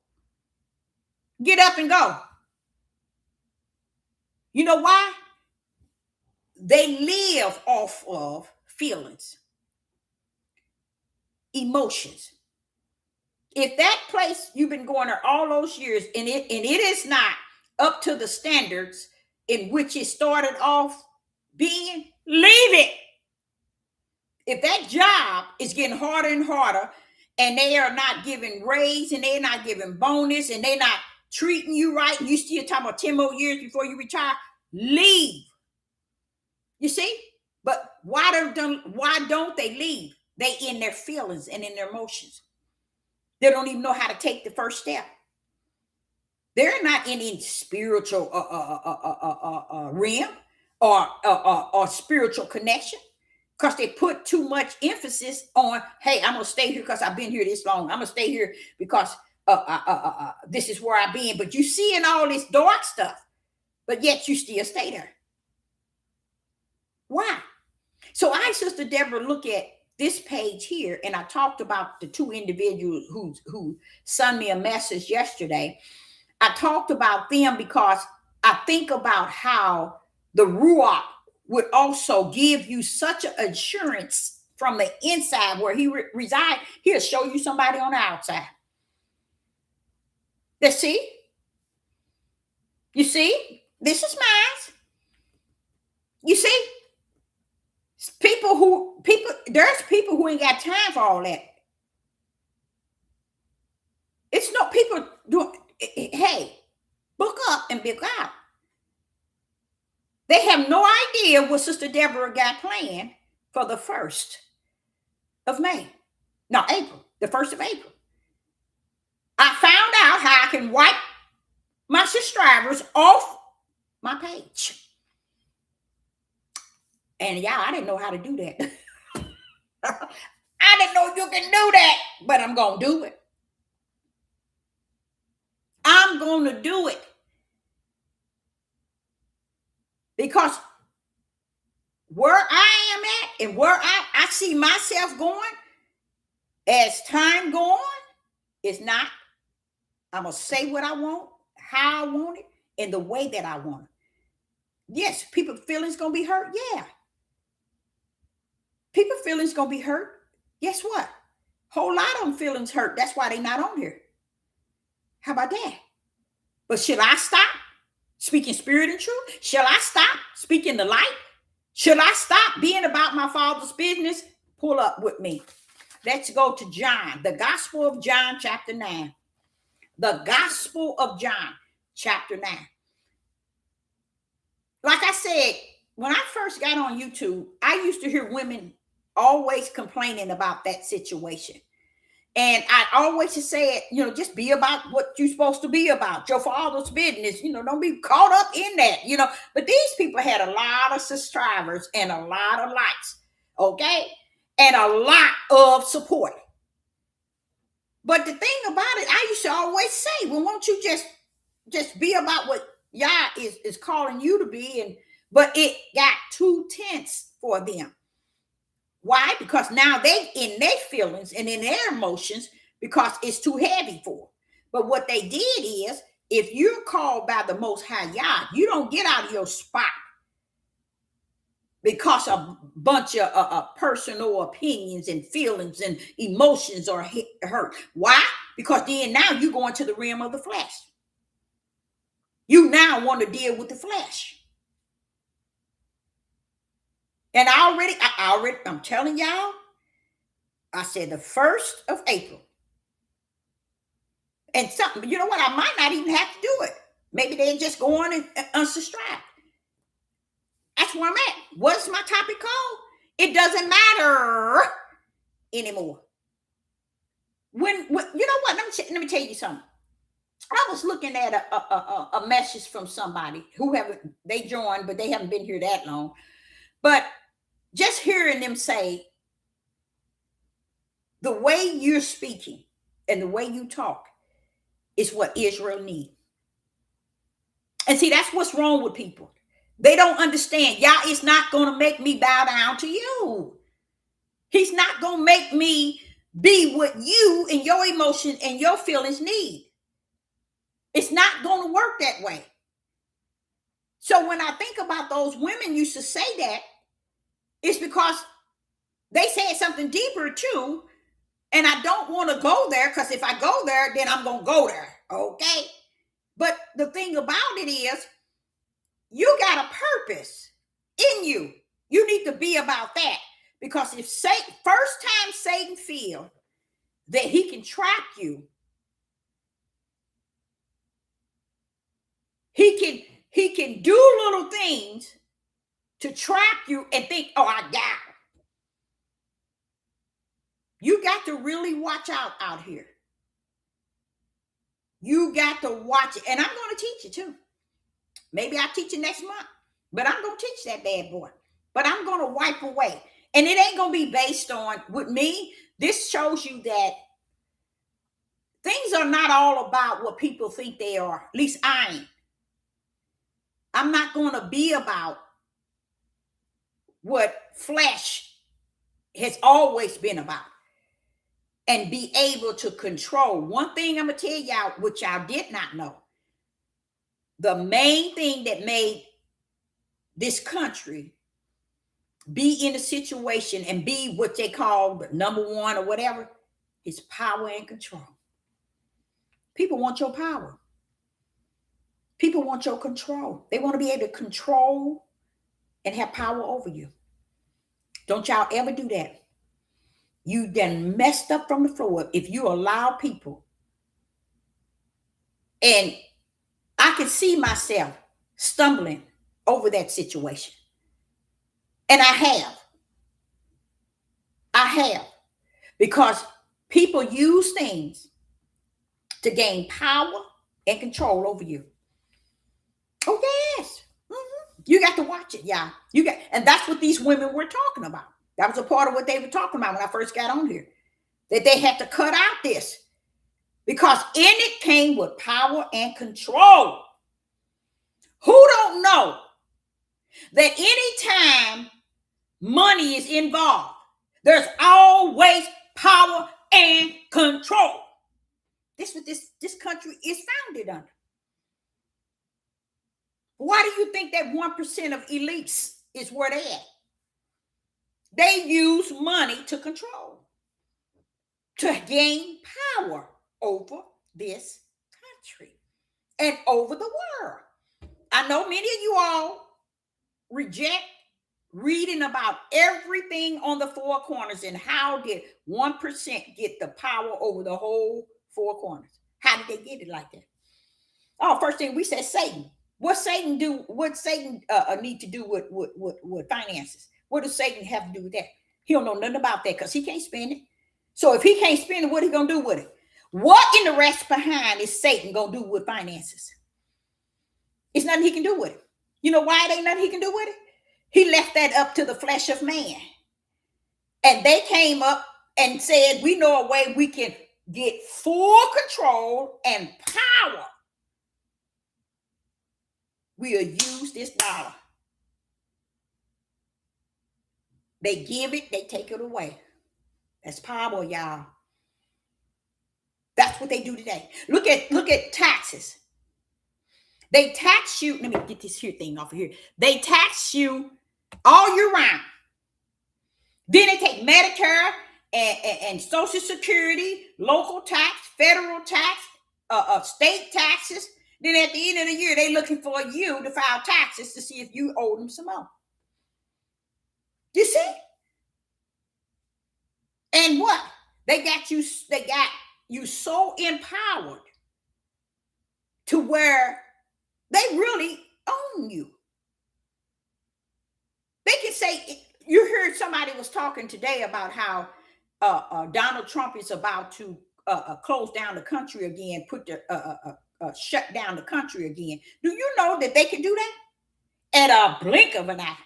Get up and go. You know why? They live off of feelings, emotions. If that place you've been going there all those years and it is not up to the standards in which it started off being, leave it. If that job is getting harder and harder and they are not giving raise and they're not giving bonus and they're not treating you right, and you still talking about 10 more years before you retire, leave. You see? But why don't they leave? They in their feelings and in their emotions. They don't even know how to take the first step. They're not in any spiritual realm or spiritual connection, because they put too much emphasis on, hey, I'm gonna stay here because I've been here this long. I'm gonna stay here because this is where I've been. But you see in all this dark stuff, but yet you still stay there. Why? So I, Sister Deborah, look at this page here, and I talked about the two individuals who sent me a message yesterday. I talked about them because I think about how the Ruach would also give you such an assurance from the inside where he resides. He'll show you somebody on the outside. Let's see. You see? This is mine. You see? There's people who ain't got time for all that. It's no people doing, hey, book up and book out. They have no idea what Sister Deborah got planned for the 1st of May. No, April, the 1st of April. I found out how I can wipe my subscribers off my page. And yeah, I didn't know how to do that. I didn't know you can do that, but I'm going to do it. I'm going to do it. Because where I am at and where I see myself going as time go on, it's not, I'm going to say what I want, how I want it, and the way that I want it. Yes, people feelings gonna be hurt. Yeah, people feelings gonna be hurt. Guess what? Whole lot of them feelings hurt. That's why they not on here. How about that? But should I stop speaking spirit and truth? Shall I stop speaking the light? Should I stop being about my Father's business? Pull up with me. Let's go to John, the Gospel of John, chapter 9. The Gospel of John, chapter 9. Like I said, when I first got on YouTube, I used to hear women always complaining about that situation. And I always say it, just be about what you're supposed to be about, your Father's business. Don't be caught up in that. But these people had a lot of subscribers and a lot of likes, okay? And a lot of support. But the thing about it, I used to always say, well, won't you just be about what Yah is calling you to be? But it got too tense for them. Why? Because now they in their feelings and in their emotions because it's too heavy for them. But what they did is, if you're called by the Most High Yah, you don't get out of your spot because a bunch of personal opinions and feelings and emotions are hurt. Why? Because then now you go into the realm of the flesh. You now want to deal with the flesh. And I'm telling y'all, I said the 1st of April. And something, you know what? I might not even have to do it. Maybe they just go on and unsubscribe. That's where I'm at. What's my topic called? It doesn't matter anymore. When you know what? Let me tell you something. I was looking at a message from somebody who they joined, but they haven't been here that long. But just hearing them say, the way you're speaking and the way you talk is what Israel needs. And see, that's what's wrong with people. They don't understand. Yah is not going to make me bow down to you. He's not going to make me be what you and your emotions and your feelings need. It's not going to work that way. So when I think about those women used to say that, it's because they said something deeper too. And I don't want to go there, because if I go there, then I'm going to go there. Okay. But the thing about it is, you got a purpose in you. You need to be about that. Because if first time Satan feels that he can trap you, he can do little things to trap you and think, oh, I got it. You got to really watch out here. You got to watch it. And I'm going to teach you too. Maybe I'll teach you next month. But I'm going to teach that bad boy. But I'm going to wipe away. And it ain't going to be based on, with me, this shows you that things are not all about what people think they are. At least I ain't. I'm not going to be about what flesh has always been about and be able to control. One thing I'm going to tell y'all, which y'all did not know. The main thing that made this country be in a situation and be what they call number one or whatever is power and control. People want your power. People want your control. They want to be able to control and have power over you. Don't y'all ever do that. You done messed up from the floor if you allow people. And I can see myself stumbling over that situation. And I have. Because people use things to gain power and control over you. Oh, yes. Mm-hmm. You got to watch it, y'all. And that's what these women were talking about. That was a part of what they were talking about when I first got on here. That they had to cut out this. Because in it came with power and control. Who don't know that anytime money is involved, there's always power and control? This is what this country is founded under. Why do you think that 1% of elites is where they at? They use money to control, to gain power over this country and over the world. I know many of you all reject reading about everything on the four corners and how did 1% get the power over the whole four corners. How did they get it like that? Oh, first thing we said, Satan. What Satan do? What Satan need to do with finances? What does Satan have to do with that? He don't know nothing about that because he can't spend it. So if he can't spend it, what he gonna do with it? What in the rest behind is Satan gonna do with finances? It's nothing he can do with it. You know why it ain't nothing he can do with it? He left that up to the flesh of man. And they came up and said, we know a way we can get full control and power. We'll use this dollar. They give it, they take it away. That's power, y'all. That's what they do today. Look at taxes. They tax you. Let me get this here thing off of here. They tax you all year round. Then they take Medicare and Social Security, local tax, federal tax, state taxes. Then at the end of the year, they're looking for you to file taxes to see if you owe them some more. You see? And what? They got you so empowered to where they really own you. They can say, you heard somebody was talking today about how Donald Trump is about to close down the country again, shut down the country again. Do you know that they can do that at a blink of an eye?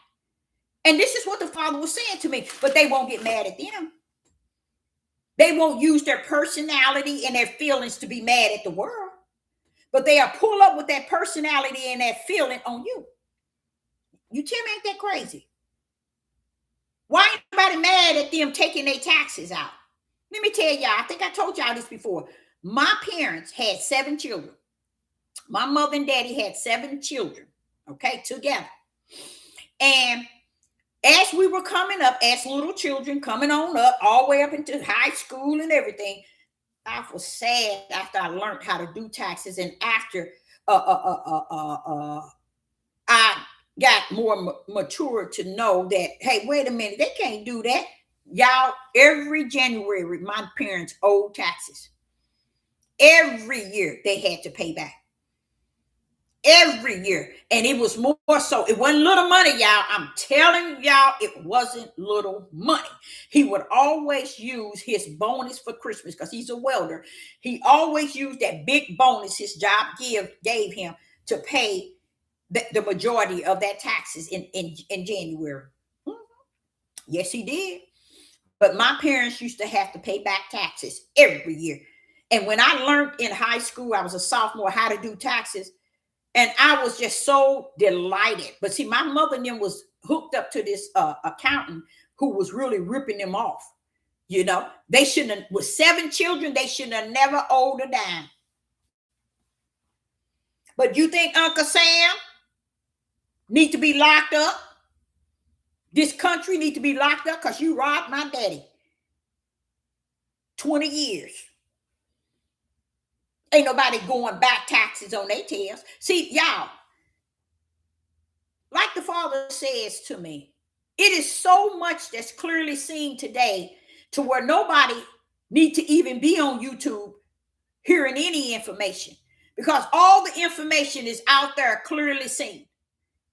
And this is what the Father was saying to me, but they won't get mad at them. They won't use their personality and their feelings to be mad at the world, but they'll pull up with that personality and that feeling on you. You tell me, ain't that crazy? Why ain't nobody mad at them taking their taxes out? Let me tell y'all, I think I told y'all this before. My parents had 7 children. My mother and daddy had 7 children, okay, together. And as we were coming up, as little children, coming on up, all the way up into high school and everything, I was sad after I learned how to do taxes and after I got more mature to know that, hey, wait a minute, they can't do that. Y'all, every January, my parents owed taxes. Every year they had to pay back. Every year. And it was more so. It wasn't little money, y'all. I'm telling y'all, it wasn't little money. He would always use his bonus for Christmas because he's a welder. He always used that big bonus his job gave him to pay the majority of that taxes in January. Yes, he did. But my parents used to have to pay back taxes every year. And when I learned in high school, I was a sophomore, how to do taxes. And I was just so delighted. But see, my mother and them was hooked up to this accountant who was really ripping them off. You know, they shouldn't have, with 7 children, they shouldn't have never owed a dime. But you think Uncle Sam need to be locked up? This country need to be locked up because you robbed my daddy 20 years. Ain't nobody going back taxes on their tails. See, y'all, like the Father says to me, it is so much that's clearly seen today to where nobody need to even be on YouTube hearing any information because all the information is out there clearly seen.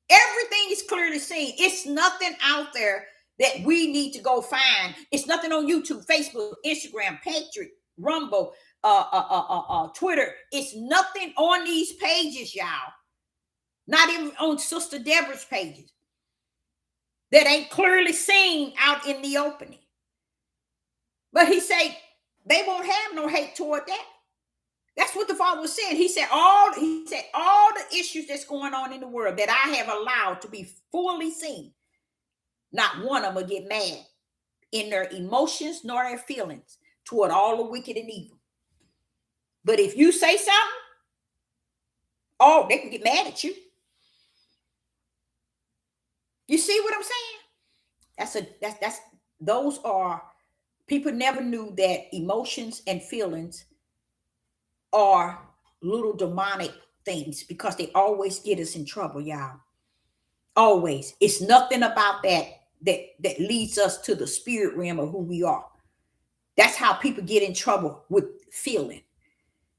Everything is clearly seen. It's nothing out there that we need to go find. It's nothing on YouTube, Facebook, Instagram, Patriot, Rumble, Twitter. It's nothing on these pages, y'all. Not even on Sister Deborah's pages that ain't clearly seen out in the opening. But he said they won't have no hate toward that. That's what the Father was saying. He said all the issues that's going on in the world that I have allowed to be fully seen, not one of them will get mad in their emotions nor their feelings toward all the wicked and evil. But if you say something, oh, they can get mad at you. You see what I'm saying? That's those are people never knew that emotions and feelings are little demonic things because they always get us in trouble, y'all. Always. It's nothing about that leads us to the spirit realm of who we are. That's how people get in trouble with feeling.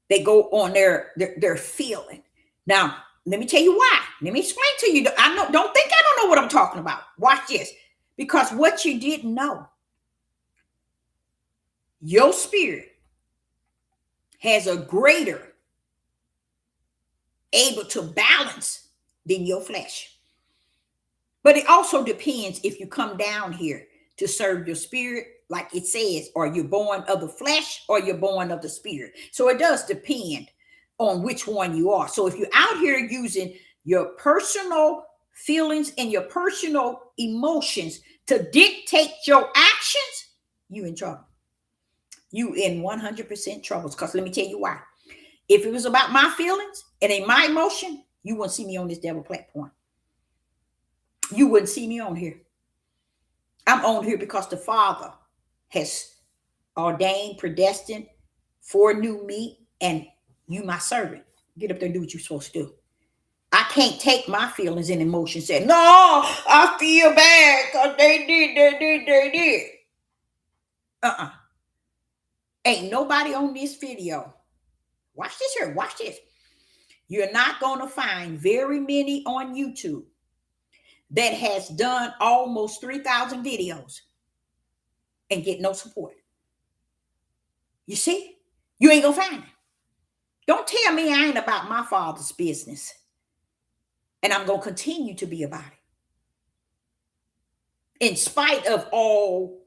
They go on their feeling. Now, let me tell you why. Let me explain to you. Don't think I don't know what I'm talking about. Watch this. Because what you didn't know, your spirit has a greater able to balance than your flesh. But it also depends if you come down here to serve your spirit, like it says, or you're born of the flesh or you're born of the spirit. So it does depend on which one you are. So if you're out here using your personal feelings and your personal emotions to dictate your actions, you in trouble. You in 100% trouble. Because let me tell you why. If it was about my feelings and in my emotion, you wouldn't see me on this devil platform. You wouldn't see me on here. I'm on here because the Father has ordained, predestined, foreknew me, and you my servant. Get up there and do what you're supposed to do. I can't take my feelings and emotions and say, no, I feel bad because they did. Ain't nobody on this video. Watch this here. Watch this. You're not going to find very many on YouTube that has done almost 3,000 videos and get no support. You see? You ain't going to find it. Don't tell me I ain't about my Father's business. And I'm going to continue to be about it. In spite of all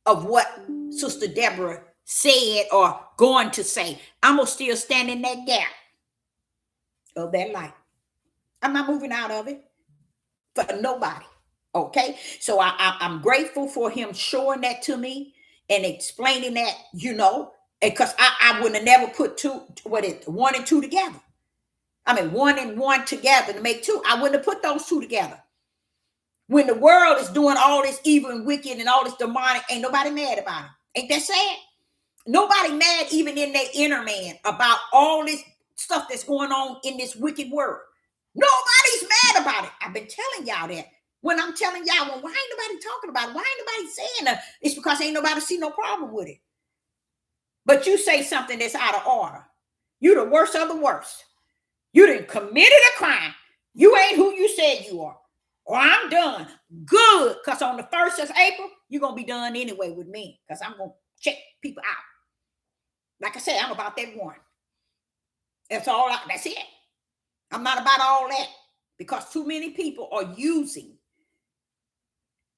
of what Sister Deborah said or going to say, I'm going to still stand in that gap of that light. I'm not moving out of it for nobody. Okay? So I'm grateful for him showing that to me and explaining that, because I wouldn't have never put one and two together. I mean, one and one together to make two. I wouldn't have put those two together. When the world is doing all this evil and wicked and all this demonic, ain't nobody mad about it. Ain't that sad? Nobody mad even in their inner man about all this stuff that's going on in this wicked world. Nobody's mad about it. I've been telling y'all that. When I'm telling y'all, well, why ain't nobody talking about it? Why ain't nobody saying that? It's because ain't nobody see no problem with it. But you say something that's out of order. You the worst of the worst. You done committed a crime. You ain't who you said you are. Or I'm done. Good. Because on the 1st of April, you're going to be done anyway with me. Because I'm going to check people out. Like I said, I'm about that one. That's it. I'm not about all that. Because too many people are using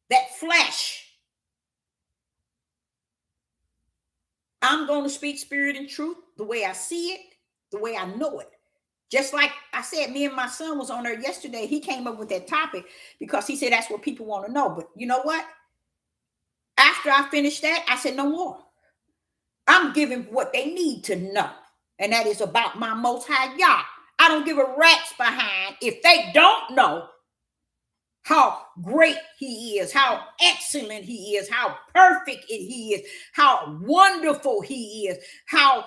that flesh. I'm going to speak spirit and truth the way I see it, the way I know it. Just like I said, me and my son was on there yesterday. He came up with that topic because he said that's what people want to know. But you know what? After I finished that, I said no more. I'm giving what they need to know. And that is about my Most High Yah. I don't give a rat's behind if they don't know how great he is, how excellent he is, how perfect he is, how wonderful he is, how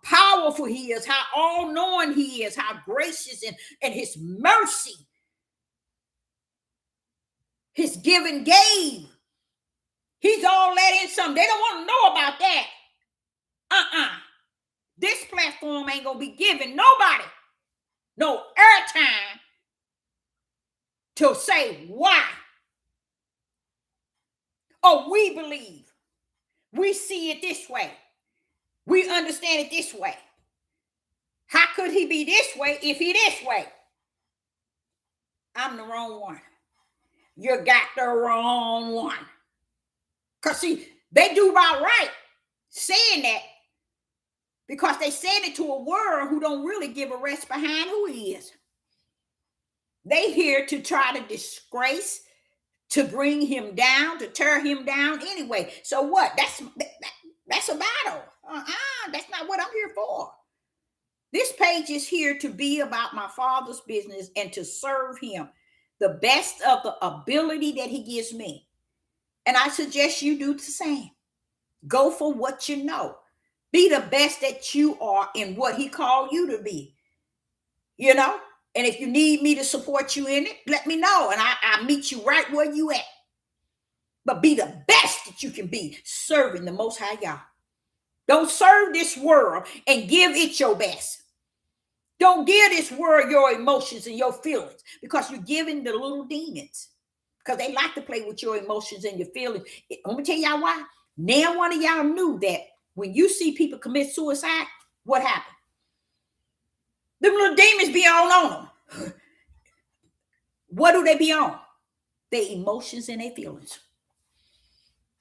powerful he is, how all-knowing he is, how gracious and his mercy, his give and gave. He's all that in some. They don't want to know about that. This platform ain't going to be giving nobody no airtime to say why. Oh, we believe. We see it this way. We understand it this way. How could he be this way if he this way? I'm the wrong one. You got the wrong one. Because see, they do about right saying that because they said it to a world who don't really give a rest behind who he is. They here to try to disgrace, to bring him down, to tear him down anyway. So what? That's a battle. That's not what I'm here for. This page is here to be about my Father's business and to serve him. the best of the ability that he gives me. And I suggest you do the same. Go for what you know. Be the best that you are in what he called you to be. You know? And if you need me to support you in it, let me know. And I meet you right where you at. But be the best that you can be serving the Most High God. Don't serve this world and give it your best. Don't give this world your emotions and your feelings, because you're giving the little demons, because they like to play with your emotions and your feelings. Let me tell y'all why. Now one of y'all knew that when you see people commit suicide, what happened? Them little demons be on them. What do they be on? Their emotions and their feelings.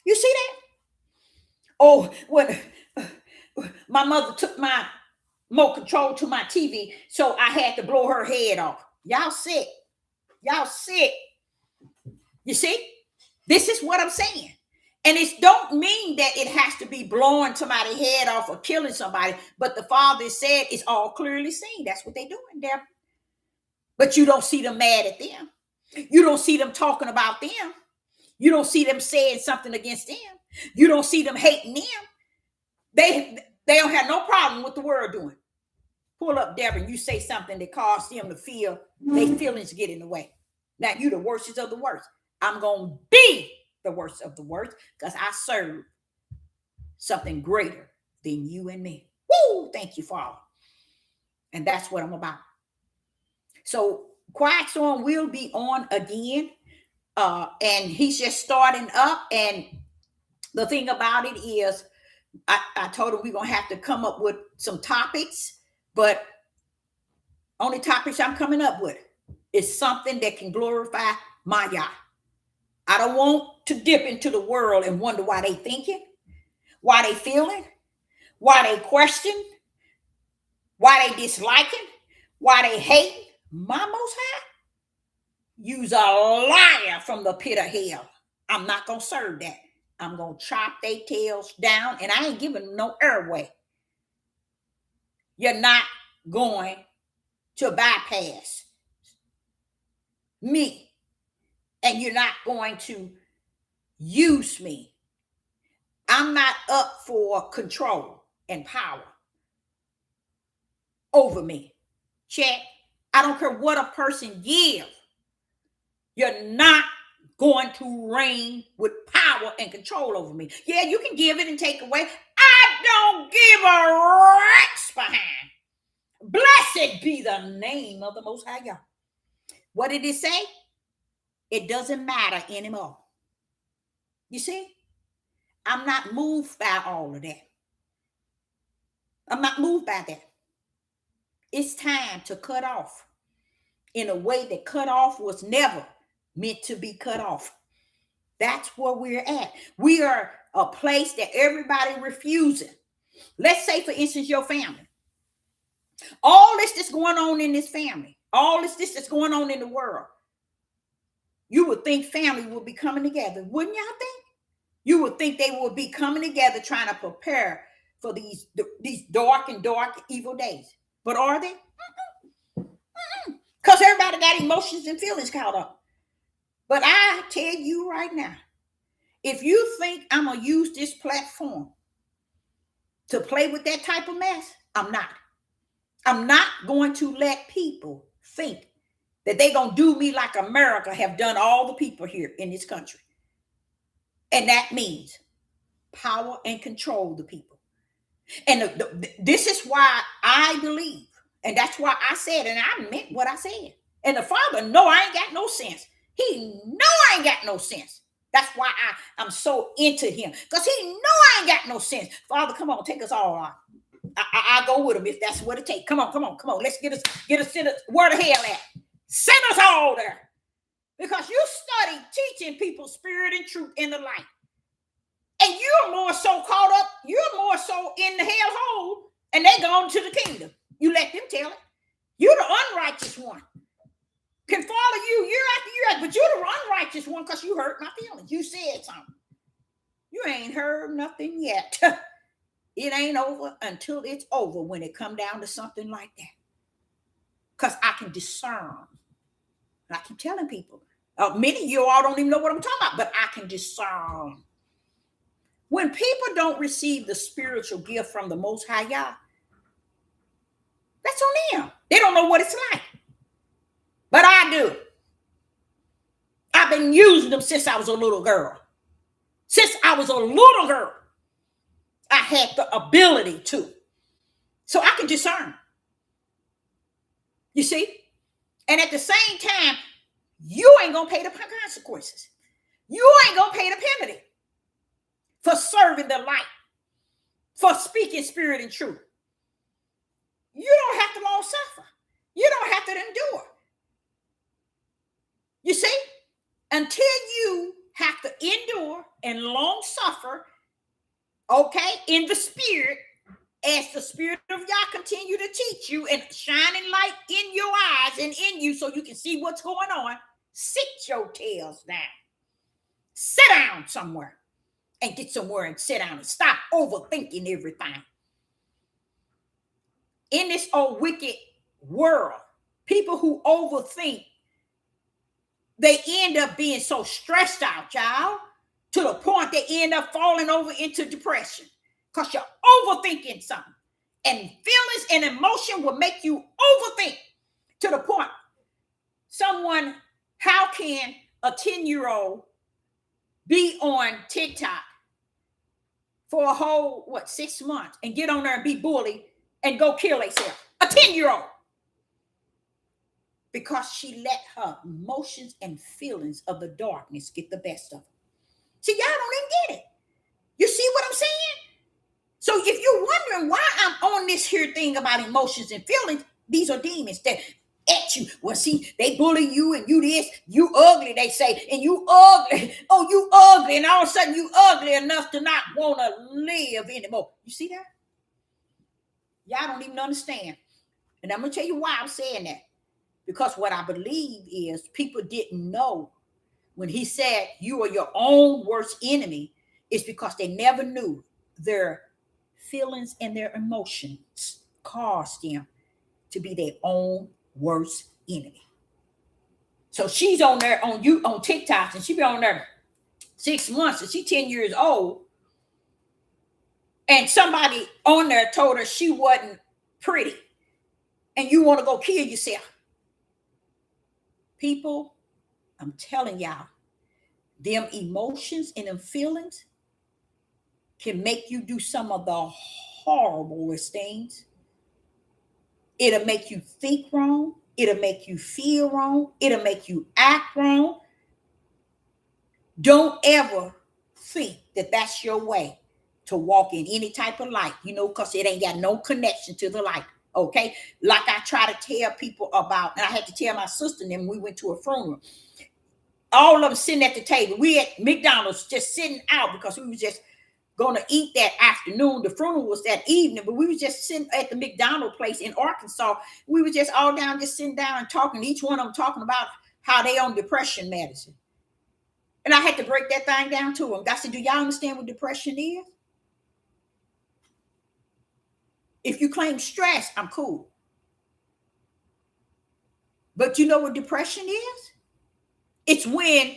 You see that? Oh, when my mother took my remote control to my TV, so I had to blow her head off. Y'all sick. Y'all sick. You see? This is what I'm saying. And it don't mean that it has to be blowing somebody's head off or killing somebody, but the Father said it's all clearly seen. That's what they're doing there. But you don't see them mad at them. You don't see them talking about them. You don't see them saying something against them. You don't see them hating them. They don't have no problem with the world doing. Pull up, Deborah, and you say something that caused them to feel their feelings get in the way. Now, you the worstest of the worst. I'm going to be the worst of the worst, because I serve something greater than you and me. Woo! Thank you, Father. And that's what I'm about. So Quiet Storm will be on again. And he's just starting up. And the thing about it is, I told him we're going to have to come up with some topics, but only topics I'm coming up with is something that can glorify my Yah. I don't want to dip into the world and wonder why they thinking, why they feeling, why they question, why they disliking, why they hating. My Most High, you's a liar from the pit of hell. I'm not going to serve that. I'm going to chop their tails down, and I ain't giving them no airway. You're not going to bypass me, and you're not going to use me. I'm not up for control and power over me. Check. I don't care what a person gives. You're not going to reign with power and control over me. Yeah, you can give it and take away. I don't give a rat's behind. Blessed be the name of the Most High God. What did it say? It doesn't matter anymore. You see? I'm not moved by all of that. I'm not moved by that. It's time to cut off in a way that cut off was never meant to be cut off. That's where we're at. We are a place that everybody refusing. Let's say, for instance, your family. All this that's going on in this family, all this that's going on in the world, you would think family would be coming together. Wouldn't y'all think? You would think they would be coming together trying to prepare for these dark and evil days. But are they? Because everybody got emotions and feelings caught up. But I tell you right now, if you think I'm going to use this platform to play with that type of mess, I'm not. I'm not going to let people think that they're going to do me like America have done all the people here in this country. And that means power and control the people. And this is why I believe, and that's why I said, and I meant what I said. And the Father know I ain't got no sense. He know I ain't got no sense. That's why I'm so into him, because he know I ain't got no sense. Father, come on, take us all on. I'll go with him if that's what it takes. Come on. Let's get us where the hell at. Send us all there. Because you study teaching people spirit and truth in the light. And you're more so caught up, you're more so in the hellhole, and they gone to the kingdom. You let them tell it. You're the unrighteous one. Can follow you year after year, but you're the unrighteous one because you hurt my feelings. You said something. You ain't heard nothing yet. It ain't over until it's over when it come down to something like that. Because I can discern. And I keep telling people, many of you all don't even know what I'm talking about, but I can discern. When people don't receive the spiritual gift from the Most High Yah, that's on them. They don't know what it's like. But I do. I've been using them since I was a little girl. Since I was a little girl, I had the ability to. So I can discern. You see? And at the same time, you ain't going to pay the consequences. You ain't going to pay the penalty for serving the light, for speaking spirit and truth. You don't have to long suffer. You don't have to endure. You see? Until you have to endure and long suffer, okay, in the spirit, as the Spirit of Yah continue to teach you and shining light in your eyes and in you so you can see what's going on, sit your tails down. Sit down somewhere and get somewhere and sit down and stop overthinking everything. In this old wicked world, people who overthink, they end up being so stressed out, y'all, to the point they end up falling over into depression because you're overthinking something. And feelings and emotion will make you overthink to the point. How can a 10-year-old be on TikTok for a whole, 6 months and get on there and be bullied and go kill herself? A 10-year-old. Because she let her emotions and feelings of the darkness get the best of her. See, y'all don't even get it. You see what I'm saying? So if you're wondering why I'm on this here thing about emotions and feelings, these are demons that at you. Well, see, they bully you and you this, you ugly, they say, and you ugly. Oh, you ugly. And all of a sudden you ugly enough to not want to live anymore. You see that? Y'all don't even understand. And I'm going to tell you why I'm saying that. Because what I believe is people didn't know when he said you are your own worst enemy, is because they never knew their feelings and their emotions caused them to be their own worst enemy. So she's on there on TikTok, and she be on there 6 months, and she's 10 years old. And somebody on there told her she wasn't pretty, and you want to go kill yourself. People, I'm telling y'all, them emotions and them feelings can make you do some of the horriblest things. It'll make you think wrong. It'll make you feel wrong. It'll make you act wrong. Don't ever think that that's your way to walk in any type of light, because it ain't got no connection to the light. Okay, like I try to tell people about, and I had to tell my sister and them, we went to a funeral. All of them sitting at the table. We at McDonald's just sitting out because we was just going to eat that afternoon. The funeral was that evening, but we was just sitting at the McDonald's place in Arkansas. We were just all down, just sitting down and talking. Each one of them talking about how they on depression medicine. And I had to break that thing down to them. I said, do y'all understand what depression is? If you claim stress, I'm cool. But you know what depression is? It's when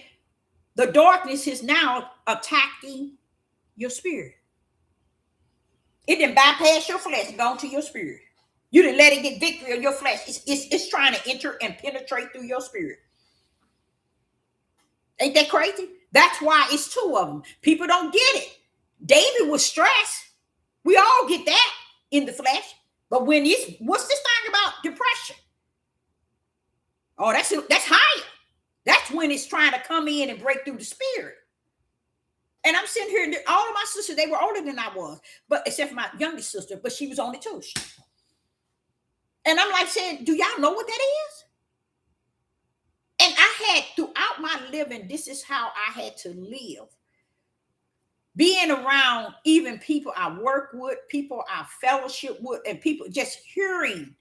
the darkness is now attacking your spirit. It didn't bypass your flesh and gone to your spirit. You didn't let it get victory of your flesh. It's trying to enter and penetrate through your spirit. Ain't that crazy? That's why it's two of them. People don't get it. David was stressed. We all get that in the flesh. But what's this thing about depression? Oh, that's higher. That's when it's trying to come in and break through the spirit. And I'm sitting here, all of my sisters, they were older than I was, but except for my youngest sister, but she was only 2. And I'm like saying, do y'all know what that is? And I had, throughout my living, this is how I had to live. Being around even people I work with, people I fellowship with, and people just hearing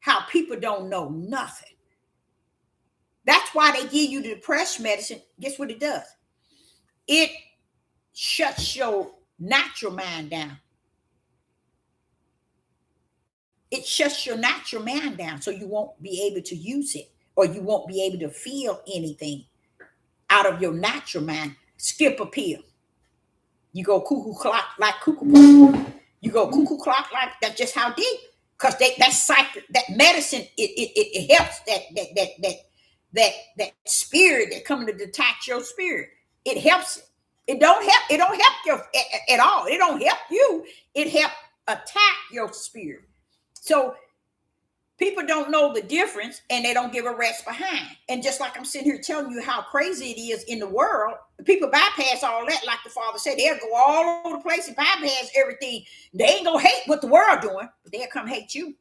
how people don't know nothing. That's why they give you the depression medicine. Guess what it does? It shuts your natural mind down. It shuts your natural mind down so you won't be able to use it or you won't be able to feel anything out of your natural mind. Skip a pill. You go cuckoo clock like cuckoo. You go cuckoo clock like that's just how deep. Because that medicine it helps that spirit that coming to detach your spirit. It helps it. It don't help you at all. It don't help you. It help attack your spirit. So people don't know the difference and they don't give a rest behind. And just like I'm sitting here telling you how crazy it is in the world, people bypass all that. Like the Father said, they'll go all over the place and bypass everything. They ain't gonna hate what the world doing, but they'll come hate you.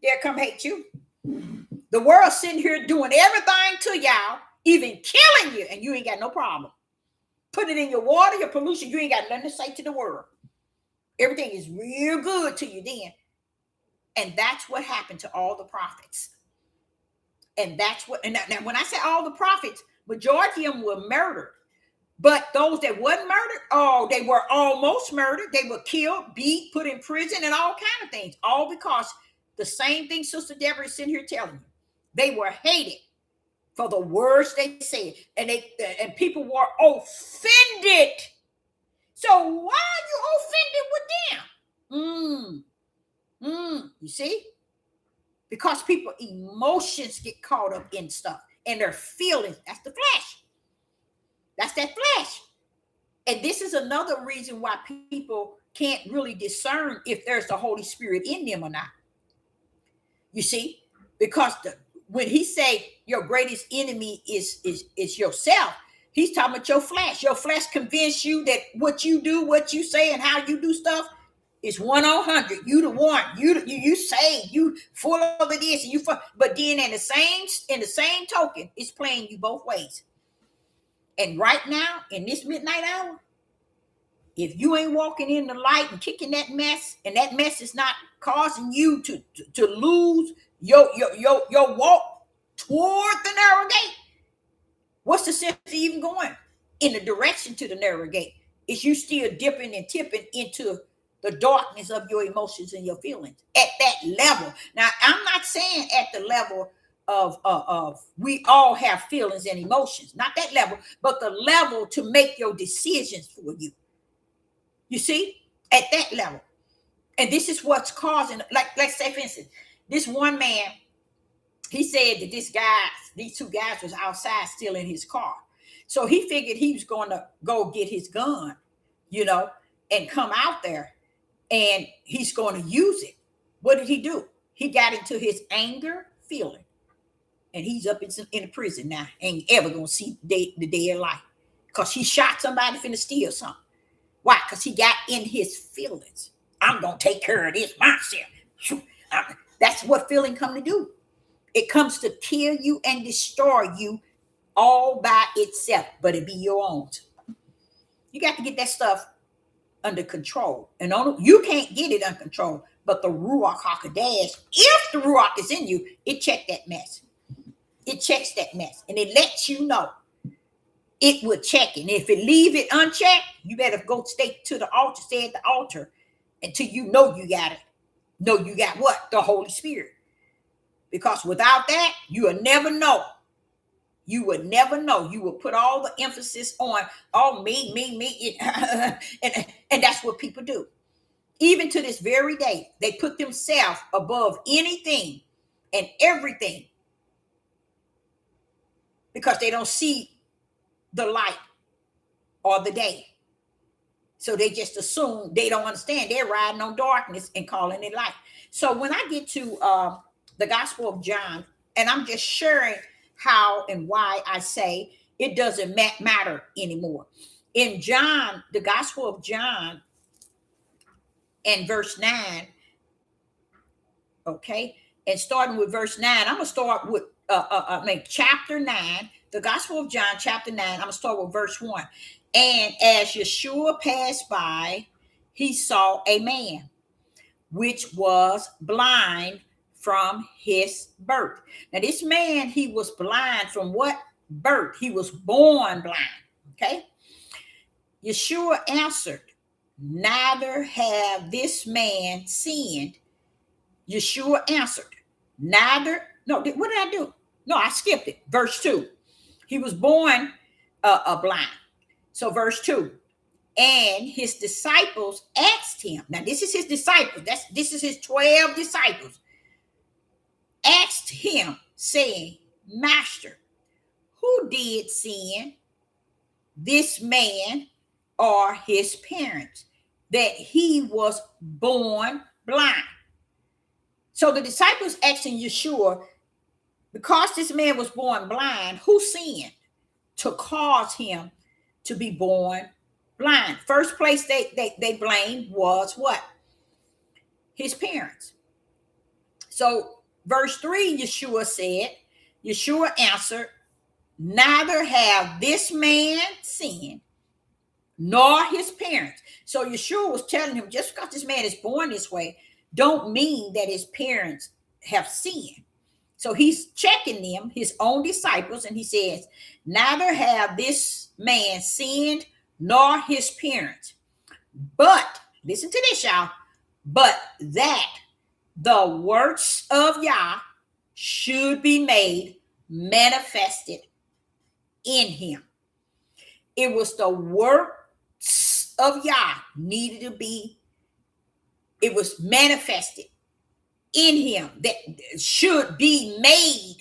They'll come hate you. The world sitting here doing everything to y'all, even killing you, and you ain't got no problem. Put it in your water, your pollution, you ain't got nothing to say to the world. Everything is real good to you then. And that's what happened to all the prophets. And that's what, and now when I say all the prophets, majority of them were murdered. But those that wasn't murdered, oh, they were almost murdered. They were killed, beat, put in prison, and all kind of things. All because the same thing Sister Deborah is sitting here telling you. They were hated for the words they said. And people were offended. So why are you offended with them? You see? Because people emotions get caught up in stuff and their feelings. That's the flesh. That's that flesh. And this is another reason why people can't really discern if there's the Holy Spirit in them or not. You see? Because when he say your greatest enemy is yourself, he's talking about your flesh. Your flesh convince you that what you do, what you say, and how you do stuff is 1 on 100. You the one. You say you full of this, and you full, but then in the same token, it's playing you both ways. And right now, in this midnight hour, if you ain't walking in the light and kicking that mess, and that mess is not causing you to lose your walk toward the narrow gate, what's the sense of even going in the direction to the narrow gate? Is you still dipping and tipping into the darkness of your emotions and your feelings at that level. Now, I'm not saying at the level of we all have feelings and emotions, not that level, but the level to make your decisions for you. You see, at that level. And this is what's causing, like, let's say, for instance, this one man, he said that these two guys was outside still in his car. So he figured he was going to go get his gun, and come out there and he's going to use it. What did he do? He got into his anger feeling. And he's up in a prison now. Ain't ever going to see the day of life. Because he shot somebody finna steal something. Why? Because he got in his feelings. I'm going to take care of this myself. That's what feeling come to do. It comes to kill you and destroy you all by itself, but it be your own. You got to get that stuff under control. And you can't get it under control, but the Ruach HaKodesh, if the Ruach is in you, it check that mess. It checks that mess, and it lets you know. It will check it. And if it leave it unchecked, you better go stay to the altar, stay at the altar until you know you got it. Know you got what? The Holy Spirit. Because without that, you will never know. You would never know. You will put all the emphasis on, me. And that's what people do. Even to this very day, they put themselves above anything and everything because they don't see the light or the day. So they just assume they don't understand. They're riding on darkness and calling it light. So when I get to the Gospel of John, and I'm just sharing how and why I say it doesn't matter anymore. In John, the Gospel of John, and verse 9, okay, and starting with verse 9, I'm going to start with chapter 9, the Gospel of John, chapter 9, I'm going to start with verse 1. And as Yeshua passed by, he saw a man which was blind from his birth. Now, this man, he was blind from what birth? He was born blind, okay? Yeshua answered, neither have this man sinned. Yeshua answered, neither No, what did I do? No, I skipped it. Verse 2. He was born blind. So verse 2. And his disciples asked him. Now, this is his disciples. This is his 12 disciples. Asked him, saying, Master, who did sin, this man or his parents, that he was born blind? So the disciples asking Yeshua, because this man was born blind, who sinned to cause him to be born blind? First place they blamed was what? His parents. So verse 3, Yeshua answered, neither have this man sinned nor his parents. So Yeshua was telling him, just because this man is born this way, don't mean that his parents have sinned. So he's checking them, his own disciples, and he says, neither have this man sinned nor his parents. But, listen to this, y'all, but that the works of Yah should be made manifested in him. It was the works of Yah needed to be, it was manifested in him, that should be made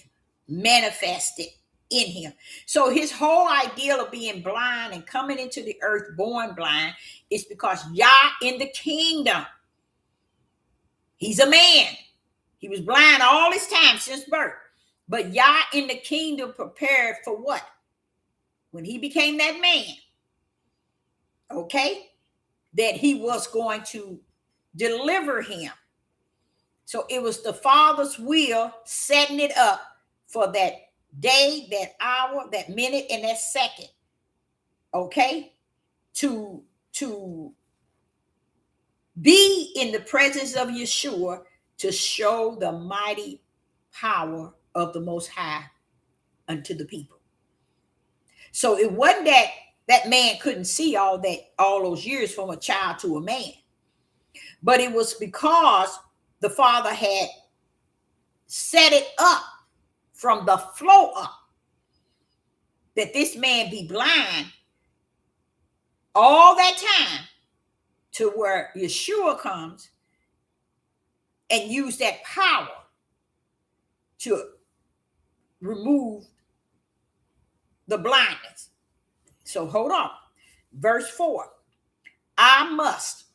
manifested in him. So his whole ideal of being blind and coming into the earth born blind is because Yah in the kingdom, he's a man. He was blind all his time since birth. But Yah in the kingdom prepared for what? When he became that man, okay, that he was going to deliver him. So it was the Father's will setting it up for that day, that hour, that minute, and that second, okay, to be in the presence of Yeshua to show the mighty power of the Most High unto the people. So it wasn't that man couldn't see all those years from a child to a man, but it was because the Father had set it up from the flow up that this man be blind all that time to where Yeshua comes and use that power to remove the blindness. So hold on. Verse 4. I must.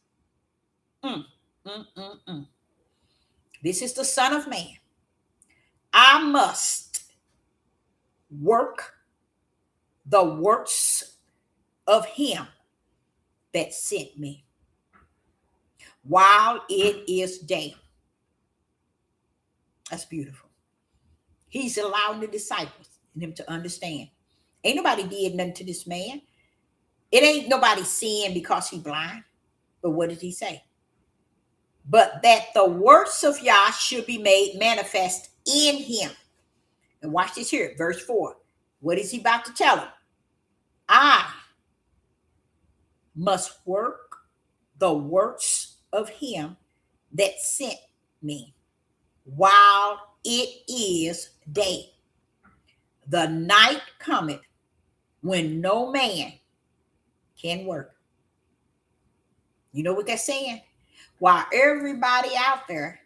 This is the Son of Man. I must work the works of him that sent me while it is day. That's beautiful. He's allowing the disciples and him to understand. Ain't nobody did nothing to this man. It ain't nobody sin because he blind. But what did he say? But that the works of Yah should be made manifest in him. And watch this here, verse 4. What is he about to tell him? I must work the works of him that sent me while it is day. The night cometh when no man can work. You know what that's saying? While everybody out there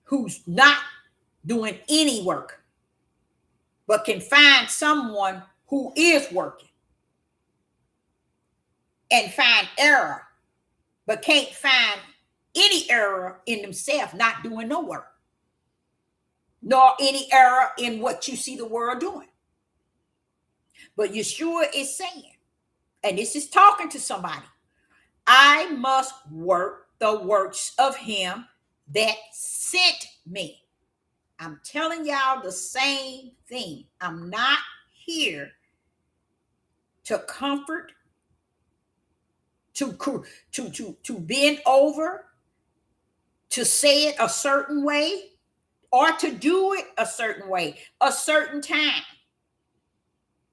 who's not doing any work, but can find someone who is working and find error, but can't find any error in themselves not doing no work, nor any error in what you see the world doing. But Yeshua is saying, and this is talking to somebody, I must work the works of him that sent me. I'm telling y'all the same thing. I'm not here to comfort, to bend over, to say it a certain way, or to do it a certain way, a certain time.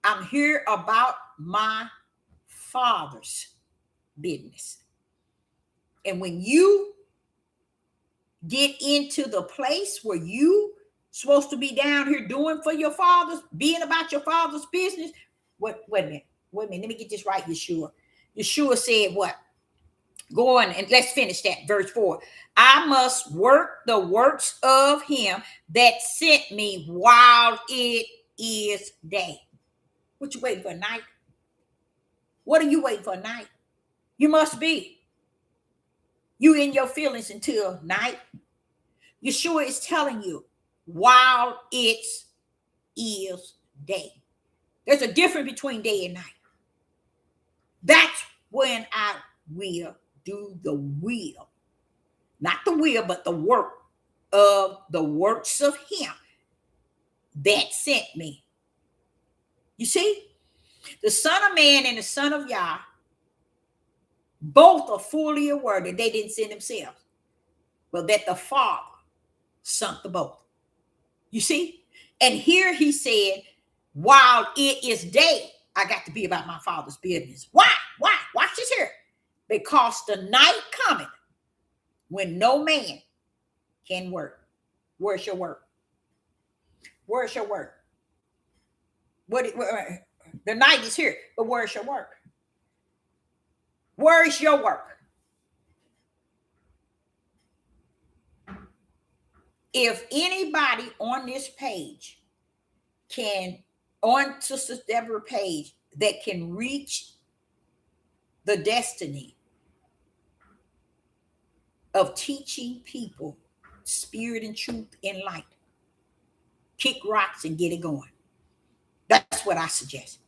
I'm here about my Father's business. And when you get into the place where you supposed to be down here doing for your father's, being about your father's business. Wait a minute. Let me get this right, Yeshua. Yeshua said what? Go on and let's finish that. Verse 4. I must work the works of him that sent me while it is day. What you waiting for, night? What are you waiting for, night? You must be. You in your feelings until night. Yeshua is telling you while it is day. There's a difference between day and night. That's when I will do the will. Not the will, but the work of the works of him that sent me. You see? The Son of Man and the Son of Yah both are fully aware that they didn't send themselves, but that the Father sent the both. You see? And here he said, while it is day, I got to be about my Father's business. Why? Why? Watch this here. Because the night cometh when no man can work. Where's your work? Where's your work? The night is here, but where's your work? Where's your work? If anybody on this page can, on Sister Deborah page, that can reach the destiny of teaching people spirit and truth and light, kick rocks and get it going. That's what I suggest.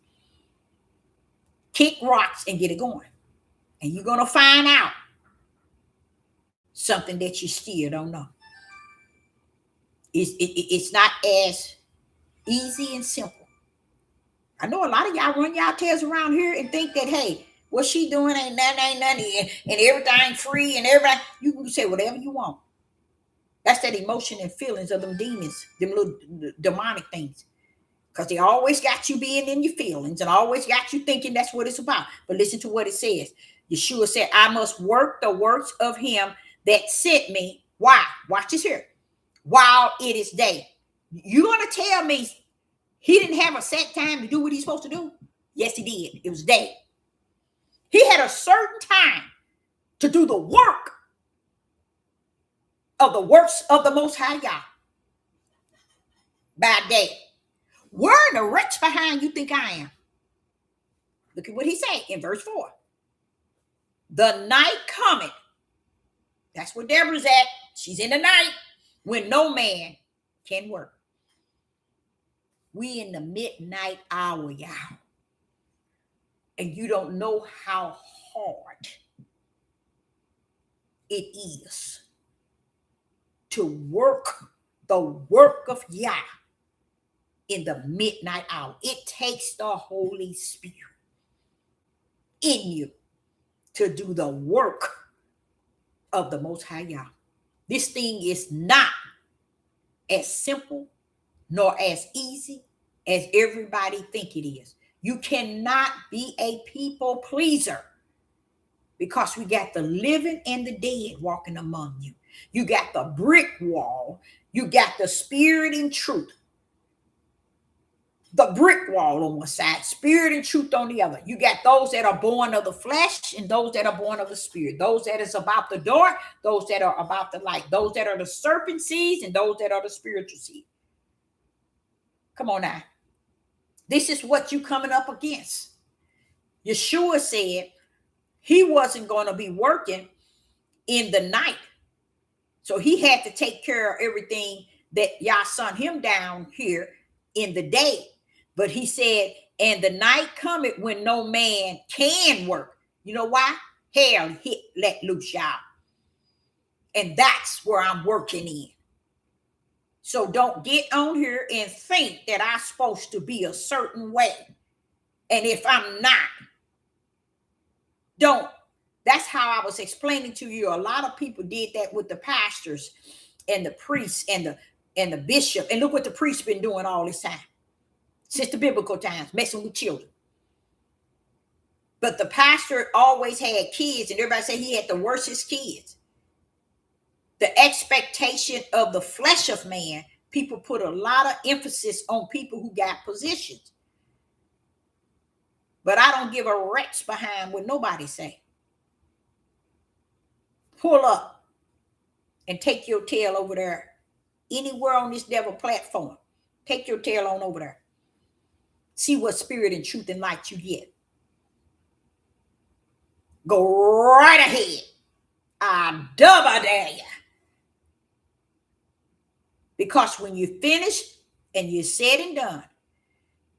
Kick rocks and get it going. And you're going to find out something that you still don't know. It's not as easy and simple. I know a lot of y'all run y'all tails around here and think that, hey, what she doing ain't nothing, and everything free and everything. You can say whatever you want. That's that emotion and feelings of them demons, them little demonic things. Because they always got you being in your feelings and always got you thinking that's what it's about. But listen to what it says. Yeshua said, I must work the works of him that sent me. Why? Watch this here. While it is day. You going to tell me he didn't have a set time to do what he's supposed to do? Yes, he did. It was day. He had a certain time to do the work of the works of the Most High Yah by day. Where in the wretch behind you think I am? Look at what he said in verse 4. The night cometh. That's where Deborah's at. She's in the night when no man can work. We in the midnight hour, y'all. And you don't know how hard it is to work the work of Yah in the midnight hour. It takes the Holy Spirit in you to do the work of the Most High Yah. This thing is not as simple nor as easy as everybody think it is. You cannot be a people pleaser because we got the living and the dead walking among you. You got the brick wall. You got the spirit and truth. The brick wall on one side, spirit and truth on the other. You got those that are born of the flesh and those that are born of the spirit. Those that is about the dark, those that are about the light. Those that are the serpent seeds and those that are the spiritual seed. Come on now. This is what you coming up against. Yeshua said he wasn't going to be working in the night. So he had to take care of everything that Yah sent him down here in the day. But he said, and the night cometh when no man can work. You know why? Hell let loose, y'all. And that's where I'm working in. So don't get on here and think that I'm supposed to be a certain way. And if I'm not, don't. That's how I was explaining to you. A lot of people did that with the pastors and the priests and the bishop. And look what the priest been doing all this time. Since the biblical times, messing with children. But the pastor always had kids, and everybody said he had the worstest kids. the expectation of the flesh of man, people put a lot of emphasis on people who got positions. But I don't give a rat's behind what nobody say. Pull up and take your tail over there. Anywhere on this devil platform, take your tail on over there. See what spirit and truth and light you get. Go right ahead. I double dare you. Because when you finish and you're said and done,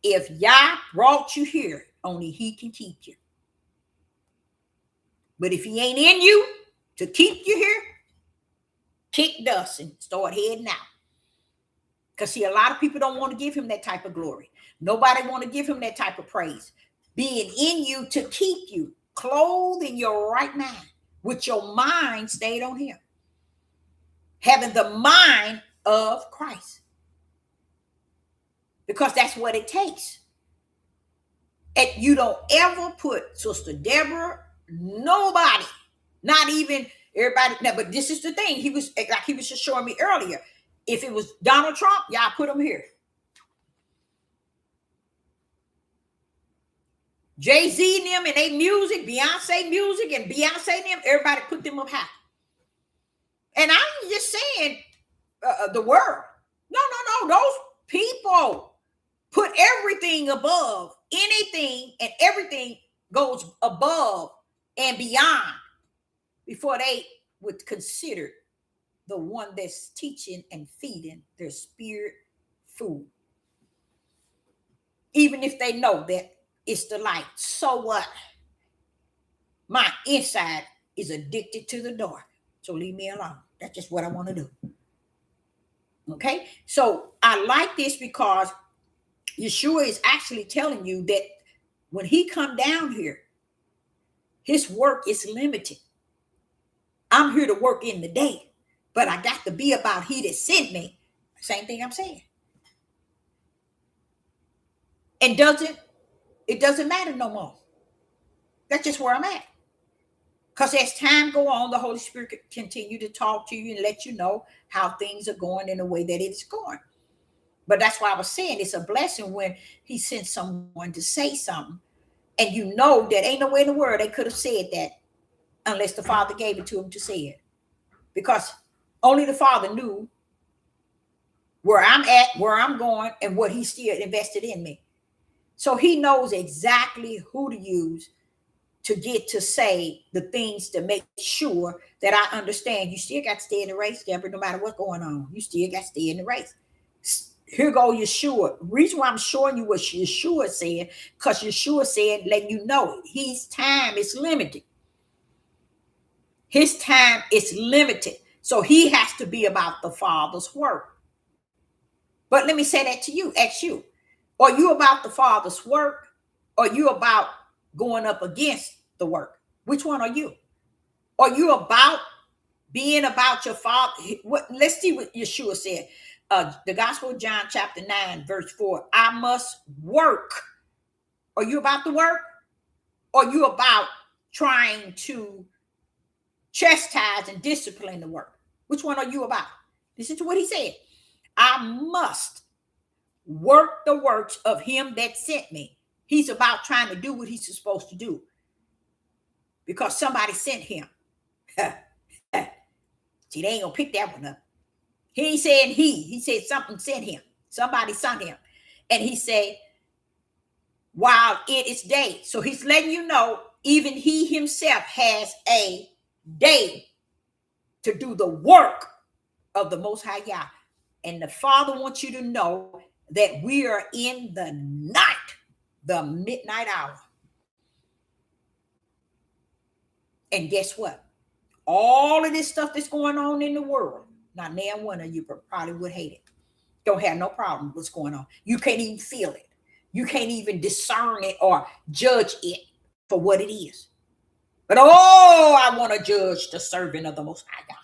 if Yah brought you here, only he can keep you. But if he ain't in you to keep you here, kick dust and start heading out. Because see, a lot of people don't want to give him that type of glory. Nobody want to give him that type of praise. Being in you to keep you, clothed in your right mind, with your mind stayed on him. Having the mind of Christ. Because that's what it takes. And you don't ever put Sister Deborah, nobody, not even everybody. Now, but this is the thing. He was just showing me earlier. If it was Donald Trump, y'all put him here. Jay-Z and them and they music, Beyonce music and Beyonce and them, everybody put them up high. And I'm just saying the word. No. Those people put everything above. Anything and everything goes above and beyond before they would consider the one that's teaching and feeding their spirit food. Even if they know that it's the light. So what? My inside is addicted to the dark. So leave me alone. That's just what I want to do. Okay? So I like this because Yeshua is actually telling you that when he come down here, his work is limited. I'm here to work in the day, but I got to be about he that sent me. Same thing I'm saying. And it doesn't matter no more. That's just where I'm at. Because as time go on, the Holy Spirit could continue to talk to you and let you know how things are going in the way that it's going. But that's why I was saying it's a blessing when he sends someone to say something. And you know that ain't no way in the world they could have said that unless the Father gave it to him to say it. Because only the Father knew where I'm at, where I'm going, and what he still invested in me. So he knows exactly who to use to get to say the things to make sure that I understand. You still got to stay in the race, Deborah, no matter what's going on. You still got to stay in the race. Here go Yeshua. Reason why I'm showing you what Yeshua said, because Yeshua said, letting you know his time is limited. His time is limited. So he has to be about the Father's work. But let me say that to you, ask you. Are you about the Father's work? Or are you about going up against the work? Which one are you? Are you about being about your Father? Let's see what Yeshua said. The Gospel of John chapter 9 verse 4. I must work. Are you about the work? Or are you about trying to chastise and discipline the work? Which one are you about? Listen to what he said. I must work the works of him that sent me. He's about trying to do what he's supposed to do because somebody sent him. See, they ain't gonna pick that one up. He ain't saying he said something sent him. Somebody sent him. And he said, while it is day. So he's letting you know even he himself has a day to do the work of the Most High Yah. And the Father wants you to know that we are in the night, the midnight hour. And guess what? All of this stuff that's going on in the world, not now one of you probably would hate it. Don't have no problem with what's going on. You can't even feel it. You can't even discern it or judge it for what it is. But I want to judge the servant of the Most High God.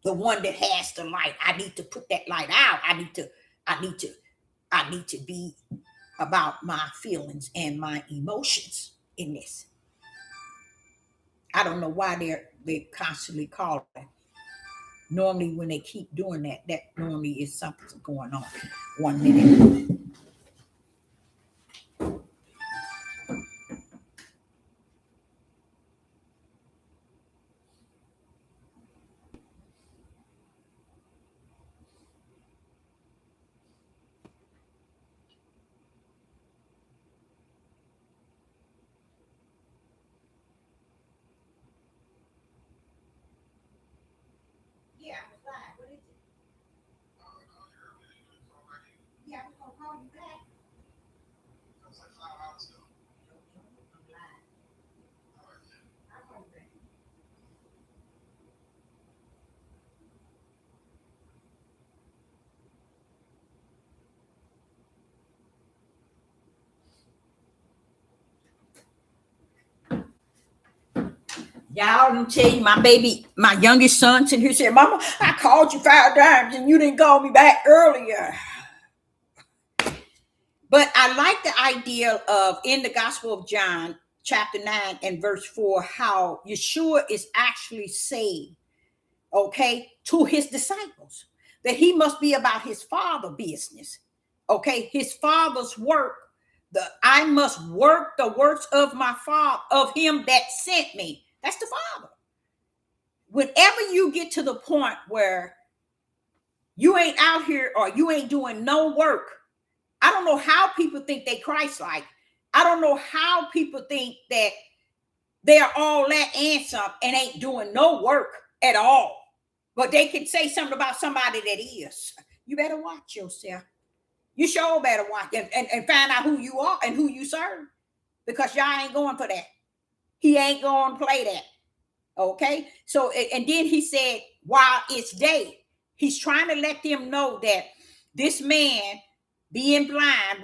The one that has the light. I need to put that light out. I need to be about my feelings and my emotions in this. I don't know why they constantly calling. Normally, when they keep doing that, that normally is something going on. 1 minute. Yeah, I was live. What is it? Yeah, I was gonna call you back. I'm live. I'll call you back. Y'all, let me tell you, my baby, my youngest son, sitting here said, "Mama, I called you 5 times and you didn't call me back earlier." But I like the idea of in the Gospel of John, chapter 9 and verse 4, how Yeshua is actually saying, okay, to his disciples, that he must be about his father business. Okay, his father's work. I must work the works of my father, of him that sent me. That's the Father. Whenever you get to the point where you ain't out here or you ain't doing no work, I don't know how people think they Christ-like. I don't know how people think that they're all that and some and ain't doing no work at all. But they can say something about somebody that is. You better watch yourself. You sure better watch and find out who you are and who you serve. Because y'all ain't going for that. He ain't going to play that. Okay. So, and then he said, while it's day, he's trying to let them know that this man being blind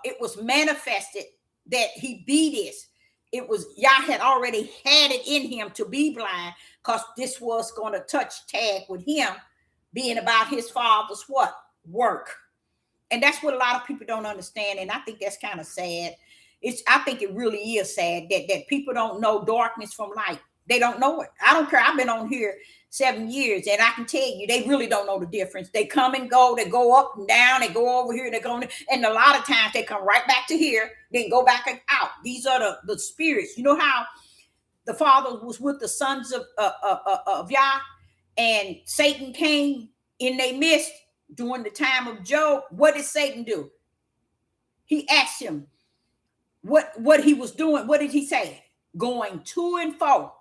it was manifested that he be this. It was Yah had already had it in him to be blind because this was going to touch tag with him being about his father's what? Work. And that's what a lot of people don't understand. And I think that's kind of sad. I think it really is sad that people don't know darkness from light. They don't know it. I don't care. I've been on here 7 years and I can tell you, they really don't know the difference. They come and go, they go up and down, they go over here, they go, and a lot of times they come right back to here, then go back out. These are the spirits. You know how the Father was with the sons of Yah, and Satan came in their midst during the time of Job. What did Satan do? He asked him what he was doing. What did he say? Going to and fro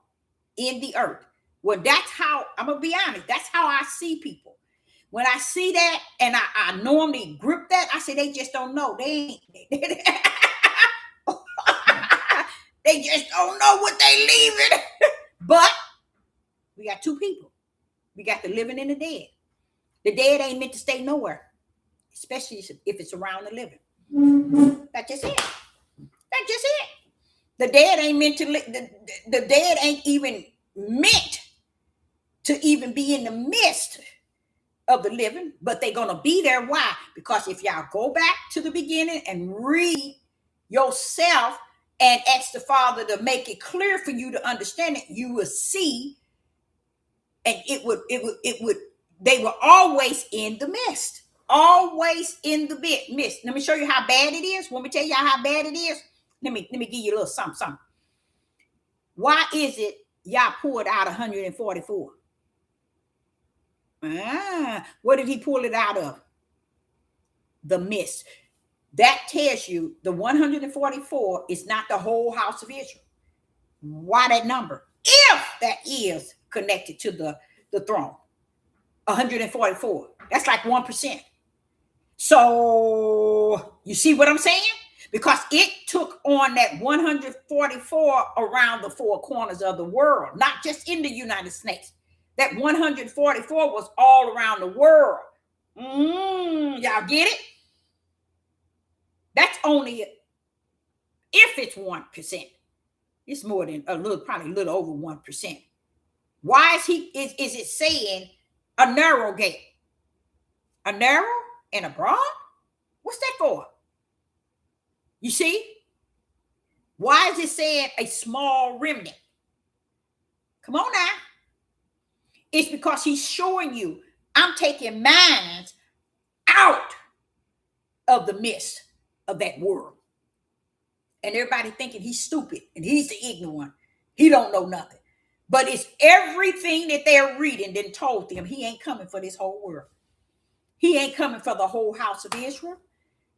in the earth. Well, that's how, I'm gonna be honest, that's how I see people. When I see that and I normally grip that, I say they just don't know. They ain't they just don't know what they leaving. But we got two people. We got the living and the dead. The dead ain't meant to stay nowhere, especially if it's around the living. That's just it. That's just it. The dead ain't meant to live. The dead ain't even meant to even be in the midst of the living, but they're going to be there. Why? Because if y'all go back to the beginning and read yourself and ask the Father to make it clear for you to understand it, you will see, and it would, they were always in the mist. Always in the mist. Let me show you how bad it is. Want me to tell y'all how bad it is? Let me give you a little something. Why is it y'all poured out 144? What did he pull it out of? The mist. That tells you the 144 is not the whole house of Israel. Why that number? If that is connected to the throne. 144. That's like 1%. So you see what I'm saying? Because it took on that 144 around the four corners of the world, not just in the United States. That 144 was all around the world. Y'all get it? That's only if it's 1%. It's more than a little, probably a little over 1%. Why is it saying a narrow gate? A narrow and a broad? What's that for? You see? Why is it saying a small remnant? Come on now. It's because he's showing you, I'm taking minds out of the midst of that world. And everybody thinking he's stupid and he's the ignorant one. He don't know nothing. But it's everything that they're reading that told them he ain't coming for this whole world. He ain't coming for the whole house of Israel.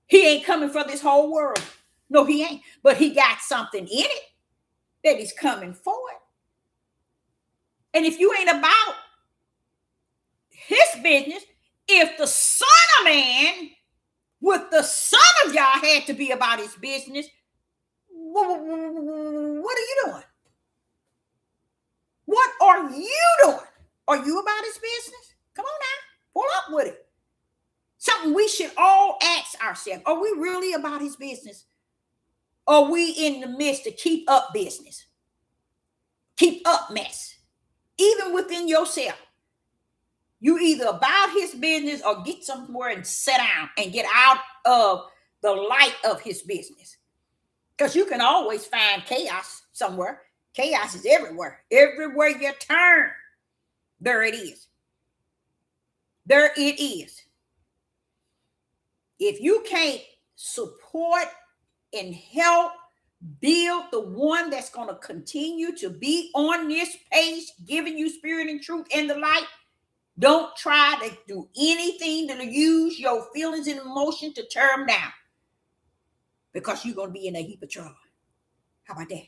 He ain't coming for this whole world. No, he ain't. But he got something in it that he's coming for it. And if you ain't about his business, if the Son of Man with the Son of Yah had to be about his business, what are you doing? What are you doing? Are you about his business? Come on now, pull up with it. Something we should all ask ourselves. Are we really about his business? Are we in the midst to keep up business? Keep up mess. Even within yourself. You either about his business or get somewhere and sit down and get out of the light of his business. Because you can always find chaos somewhere. Chaos is everywhere. Everywhere you turn, there it is. There it is. If you can't support and help build the one that's going to continue to be on this page, giving you spirit and truth and the light, don't try to do anything to use your feelings and emotion to tear them down. Because you're going to be in a heap of trouble. How about that?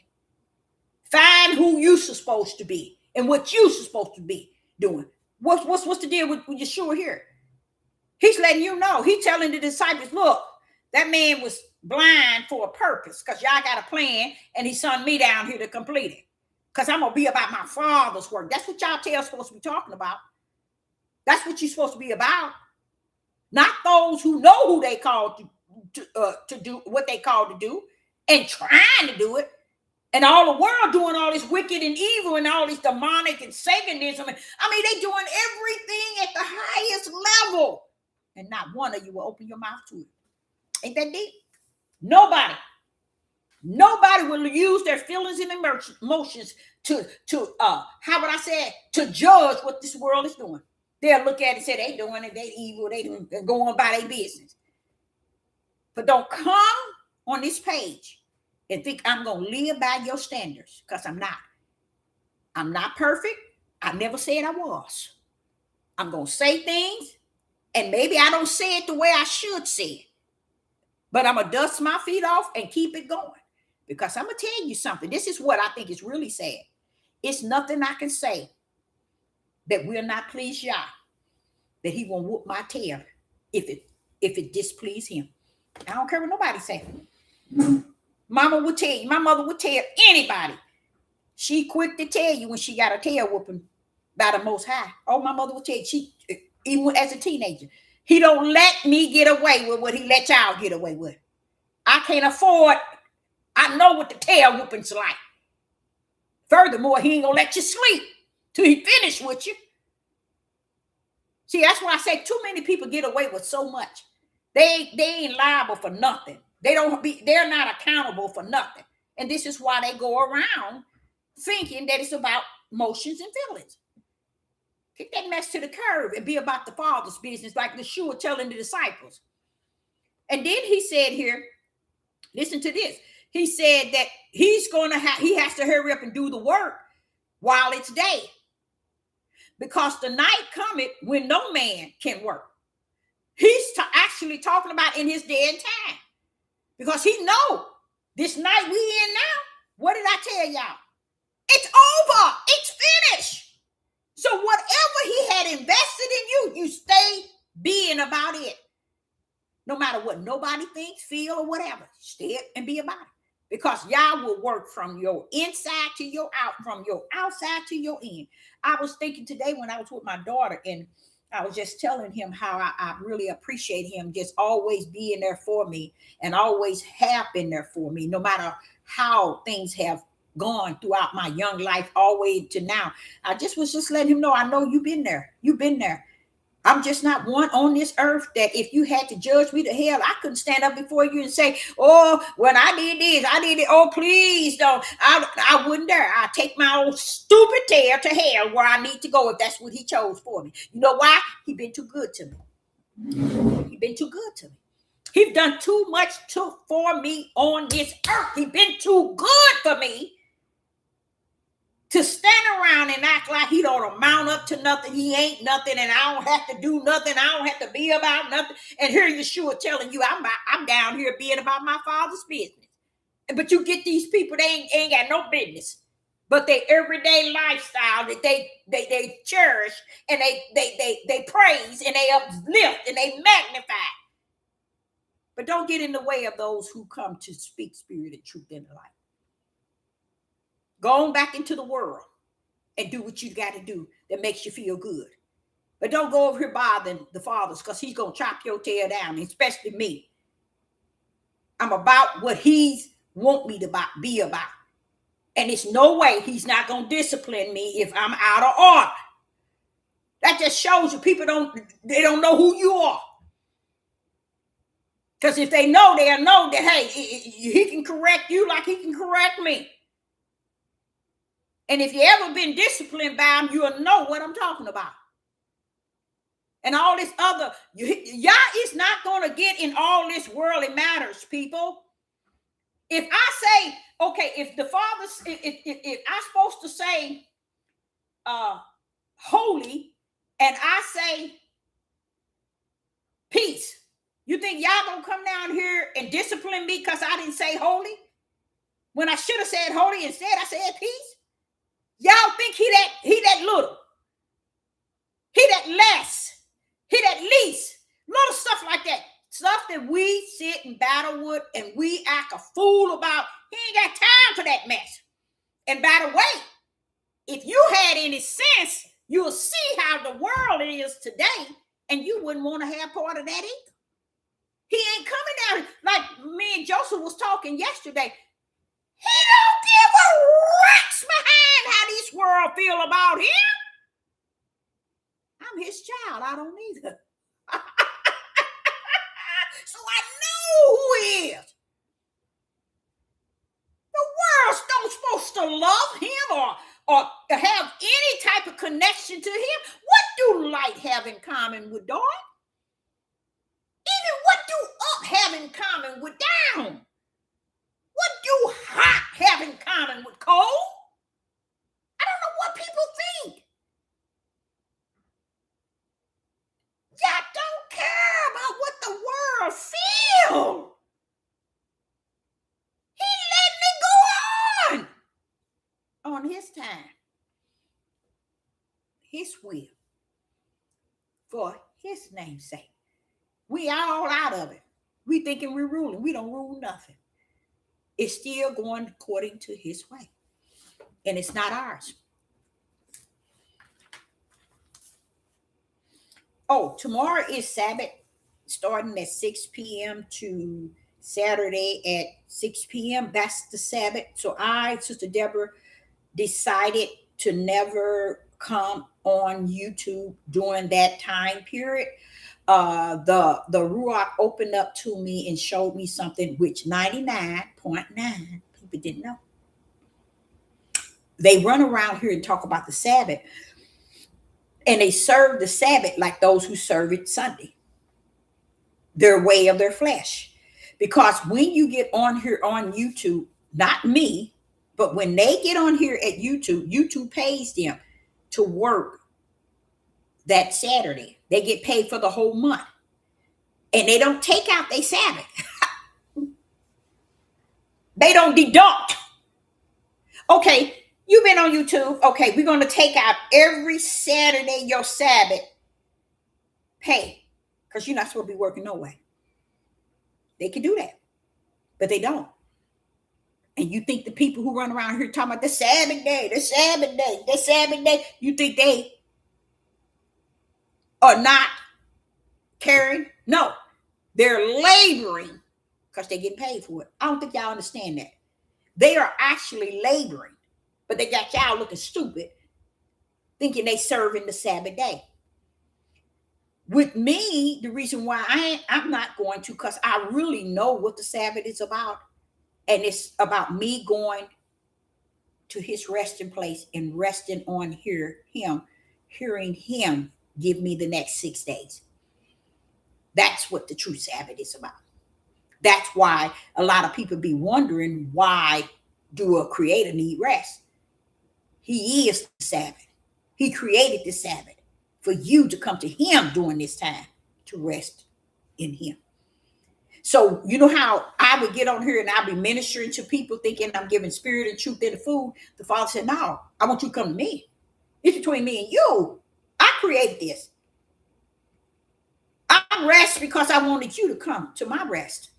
Find who you're supposed to be and what you're supposed to be doing. What's the deal with Yeshua here? He's letting you know. He's telling the disciples, look, that man was blind for a purpose because y'all got a plan and he sent me down here to complete it. Because I'm going to be about my Father's work. That's what y'all tell supposed to be talking about. That's what you're supposed to be about. Not those who know who they called to do what they called to do and trying to do it. And all the world doing all this wicked and evil and all this demonic and Satanism. I mean, they doing everything at the highest level. And not one of you will open your mouth to it. Ain't that deep? Nobody will use their feelings and emotions to how would I say, to judge what this world is doing. They'll look at it and say, they doing it, they evil, they go on by their business. But don't come on this page and think I'm going to live by your standards, because I'm not. I'm not perfect. I never said I was. I'm going to say things, and maybe I don't say it the way I should say it. But I'm going to dust my feet off and keep it going. Because I'm going to tell you something. This is what I think is really sad. It's nothing I can say that will not please Yah, that he won't whoop my tail if it displease him. I don't care what nobody say. Mama would tell you, my mother would tell anybody. She quick to tell you when she got a tail whooping by the Most High. Oh, my mother would tell you, even as a teenager, he don't let me get away with what he let y'all get away with. I can't afford, I know what the tail whooping's like. Furthermore, he ain't gonna let you sleep till he finish with you. See, that's why I say too many people get away with so much. They ain't liable for nothing. They're not accountable for nothing. And this is why they go around thinking that it's about emotions and feelings. Kick that mess to the curb and be about the Father's business, like Yeshua telling the disciples. And then he said here, listen to this. He said that he has to hurry up and do the work while it's day. Because the night cometh when no man can work. He's actually talking about in his day and time. Because he know this night we in now, what did I tell y'all? It's over. It's finished. So whatever he had invested in you, you stay being about it. No matter what nobody thinks, feel, or whatever. Stay and be about it. Because y'all will work from your inside to your out, from your outside to your in. I was thinking today when I was with my daughter, and I was just telling him how I really appreciate him just always being there for me and always have been there for me, no matter how things have gone throughout my young life, all the way to now. I was just letting him know, I know you've been there. You've been there. I'm just not one on this earth that if you had to judge me to hell, I couldn't stand up before you and say, oh, when I did this, I did it. Oh, please don't. I wouldn't dare. I take my old stupid tail to hell where I need to go if that's what he chose for me. You know why? He been too good to me. He been too good to me. He's done too much for me on this earth. He been too good for me to stand around and act like he don't amount up to nothing. He ain't nothing, and I don't have to do nothing. I don't have to be about nothing. And here Yeshua telling you, I'm down here being about my Father's business. But you get these people, they ain't got no business. But their everyday lifestyle that they cherish and they praise and they uplift and they magnify. But don't get in the way of those who come to speak spirit and truth in the light. Go on back into the world and do what you got to do that makes you feel good. But don't go over here bothering the fathers, because he's going to chop your tail down, especially me. I'm about what he's want me to be about. And it's no way he's not going to discipline me if I'm out of order. That just shows you people don't know who you are. Because if they know, they'll know that, hey, he can correct you like he can correct me. And if you ever been disciplined by him, you'll know what I'm talking about. And all this other, y'all is not going to get in all this worldly matters, people. If I say, okay, if the Father, if I'm supposed to say holy, and I say peace, you think y'all gonna come down here and discipline me because I didn't say holy? When I should have said holy, instead I said peace? Y'all think he that little, he that less, he that least, little stuff like that. Stuff that we sit and battle with and we act a fool about. He ain't got time for that mess. And by the way, if you had any sense, you'll see how the world is today, and you wouldn't want to have part of that either. He ain't coming down like me and Joseph was talking yesterday. He don't give a rat's behind how this world feel about him. I'm his child. I don't either. So I know who he is. The world's not supposed to love him or have any type of connection to him. What do light have in common with dark? Even what do up have in common with down? What do hot have in common with cold? I don't know what people think. Y'all don't care about what the world feels. He letting it go on his time, his will, for his name's sake. We all out of it. We thinking we're ruling. We don't rule nothing. It's still going according to his way. And it's not ours. Oh, tomorrow is Sabbath, starting at 6 p.m. to Saturday at 6 p.m. That's the Sabbath. So Sister Deborah, decided to never come on YouTube during that time period. The Ruach opened up to me and showed me something which 99.9 people didn't know. They run around here and talk about the Sabbath, and they serve the Sabbath like those who serve it Sunday, their way of their flesh. Because when you get on here on YouTube, not me, but when they get on here at YouTube, YouTube pays them to work that Saturday. They get paid for the whole month. And they don't take out their Sabbath. They don't deduct. Okay, you've been on YouTube. Okay, we're going to take out every Saturday your Sabbath pay, because you're not supposed to be working no way. They can do that, but they don't. And you think the people who run around here talking about the Sabbath day, the Sabbath day, the Sabbath day, you think they are not caring? No, they're laboring because they're getting paid for it. I don't think y'all understand that. They are actually laboring, but they got y'all looking stupid, thinking they serving the Sabbath day. With me, the reason why I'm not going to, because I really know what the Sabbath is about. And it's about me going to his resting place and resting on him, hearing him give me the next 6 days. That's what the true Sabbath is about. That's why a lot of people be wondering, why do a creator need rest? He is the Sabbath. He created the Sabbath for you to come to him during this time to rest in him. So you know how I would get on here and I'll be ministering to people thinking I'm giving spirit and truth in the food. The Father said, no, I want you to come to me. It's between me and you. I created this. I rest because I wanted you to come to my rest.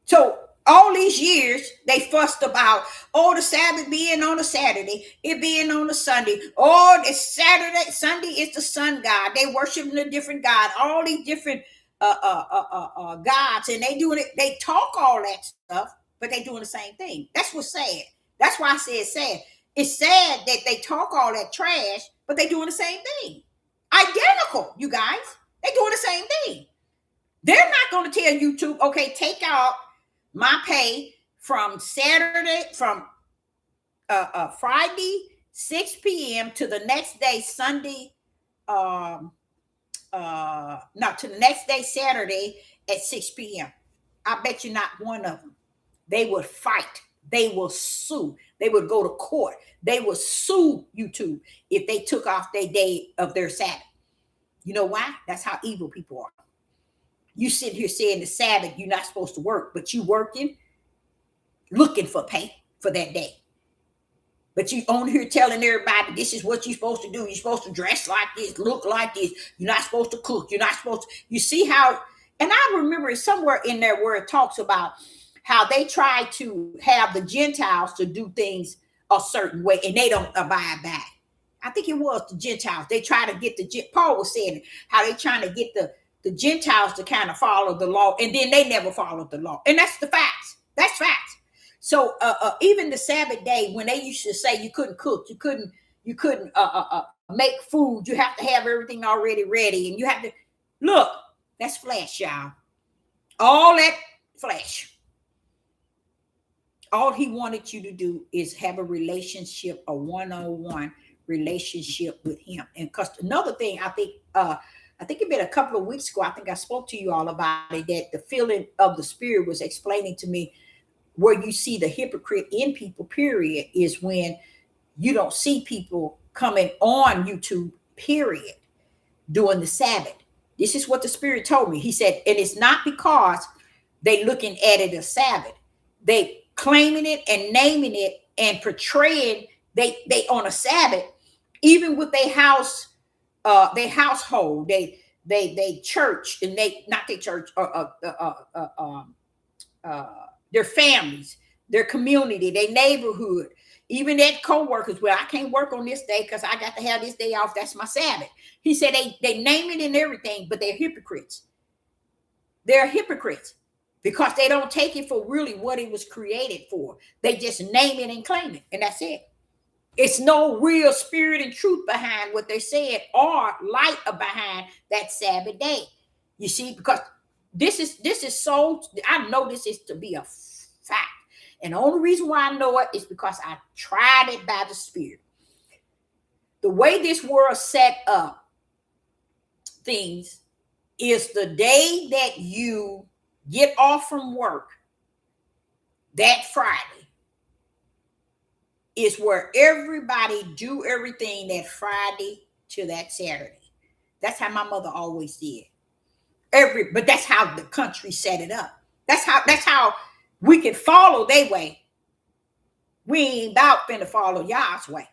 So all these years they fussed about, the Sabbath being on a Saturday, it being on a Sunday. Oh, it's Saturday, Sunday is the sun god. They worshiping a different god. All these different gods, and they doing it. They talk all that stuff, but they doing the same thing. That's what's sad. That's why I said sad. It's sad that they talk all that trash, but they doing the same thing. Identical, you guys. They doing the same thing. They're not going to tell YouTube, okay, take out my pay from Saturday, from Friday 6 p.m. to the next day Sunday, to the next day Saturday at 6 p.m. I bet you not one of them. They would fight. They will sue. They would go to court. They would sue YouTube if they took off their day of their Sabbath. You know why? That's how evil people are. You sit here saying the Sabbath, you're not supposed to work, but you working, looking for pay for that day. But you on here telling everybody this is what you're supposed to do. You're supposed to dress like this, look like this. You're not supposed to cook. You're not supposed to. You see how, and I remember somewhere in there where it talks about how they try to have the Gentiles to do things a certain way and they don't abide by it. I think it was the Gentiles. They try to get Paul was saying how they trying to get the Gentiles to kind of follow the law, and then they never followed the law. And that's the facts. That's facts. So even the Sabbath day, when they used to say you couldn't cook, you couldn't make food, you have to have everything already ready, and you have to look. That's flesh, y'all. All that flesh. All he wanted you to do is have a relationship, a one-on-one relationship with him. And because another thing, I think it been a couple of weeks ago, I think I spoke to you all about it, that the feeling of the Spirit was explaining to me where you see the hypocrite in people, period, is when you don't see people coming on YouTube, period, during the Sabbath. This is what the Spirit told me. He said, and it's not because they looking at it as Sabbath. They claiming it and naming it and portraying they on a Sabbath, even with their house, their household, they church, and they not their church, their families, their community, their neighborhood, even their co-workers. Well, I can't work on this day because I got to have this day off. That's my Sabbath. He said they name it and everything, but they're hypocrites. They're hypocrites because they don't take it for really what it was created for. They just name it and claim it, and that's it. It's no real spirit and truth behind what they said or light behind that Sabbath day. You see, because this is so, I know this is to be a fact. And the only reason why I know it is because I tried it by the Spirit. The way this world set up things is the day that you get off from work, that Friday, is where everybody do everything that Friday to that Saturday. That's how my mother always did. But that's how the country set it up. That's how we can follow their way. We ain't about finna follow y'all's way.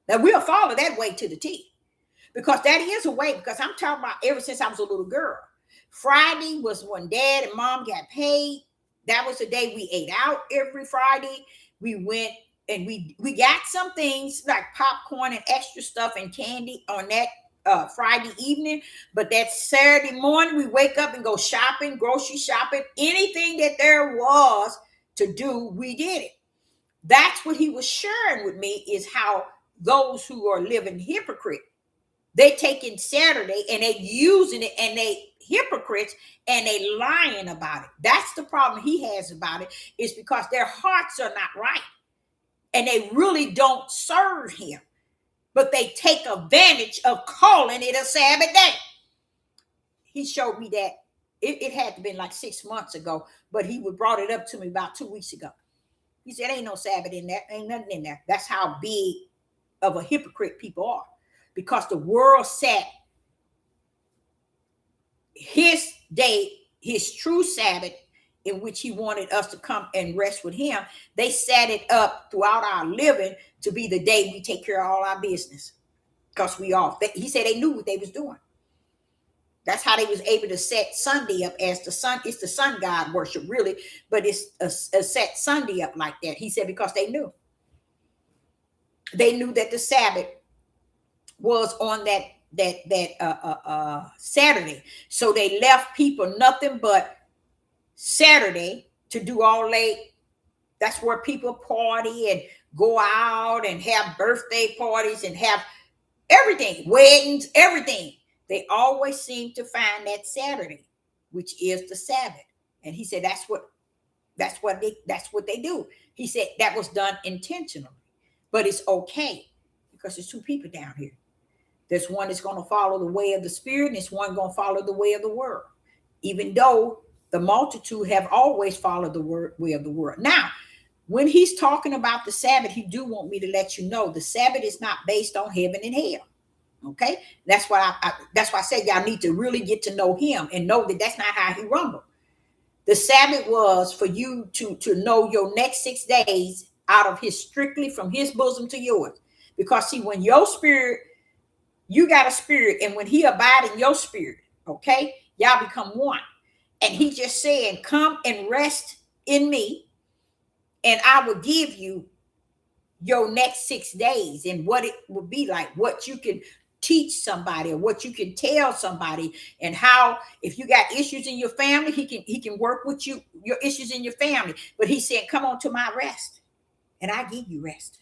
Now we'll follow that way to the T. Because that is a way, because I'm talking about ever since I was a little girl. Friday was when Dad and Mom got paid. That was the day we ate out every Friday. We went and we got some things like popcorn and extra stuff and candy on that Friday evening. But that Saturday morning, we wake up and go shopping, grocery shopping, anything that there was to do, we did it. That's what he was sharing with me, is how those who are living hypocrite They taking Saturday and they using it, and they hypocrites, and they lying about it. That's the problem he has about it, is because their hearts are not right and they really don't serve him, but they take advantage of calling it a Sabbath day. He showed me that it had to be like 6 months ago, but he brought it up to me about 2 weeks ago. He said, ain't no Sabbath in there, ain't nothing in there. That's how big of a hypocrite people are, because the world set his day, his true Sabbath, in which he wanted us to come and rest with him. They set it up throughout our living to be the day we take care of all our business, because we off. He said they knew what they was doing. That's how they was able to set Sunday up as the sun. It's the sun god worship, really, but it's a set Sunday up like that. He said because they knew that the Sabbath was on that Saturday, so they left people nothing but Saturday to do all late. That's where people party and go out and have birthday parties and have everything, weddings, everything. They always seem to find that Saturday, which is the Sabbath. And he said that's what they do. He said that was done intentionally, but it's okay because there's two people down here. There's one that's going to follow the way of the Spirit, and there's one going to follow the way of the world, even though the multitude have always followed the way of the world. Now, when he's talking about the Sabbath, he do want me to let you know the Sabbath is not based on heaven and hell. Okay, that's why I said y'all need to really get to know him and know that that's not how he rumbled. The Sabbath was for you to know your next 6 days out of his, strictly from his bosom to yours. Because see, when your spirit, you got a spirit, and when he abide in your spirit, okay, y'all become one. And he just saying, come and rest in me, and I will give you your next 6 days and what it will be like, what you can teach somebody or what you can tell somebody, and how if you got issues in your family, he can work with you, your issues in your family. But he said, come on to my rest and I give you rest.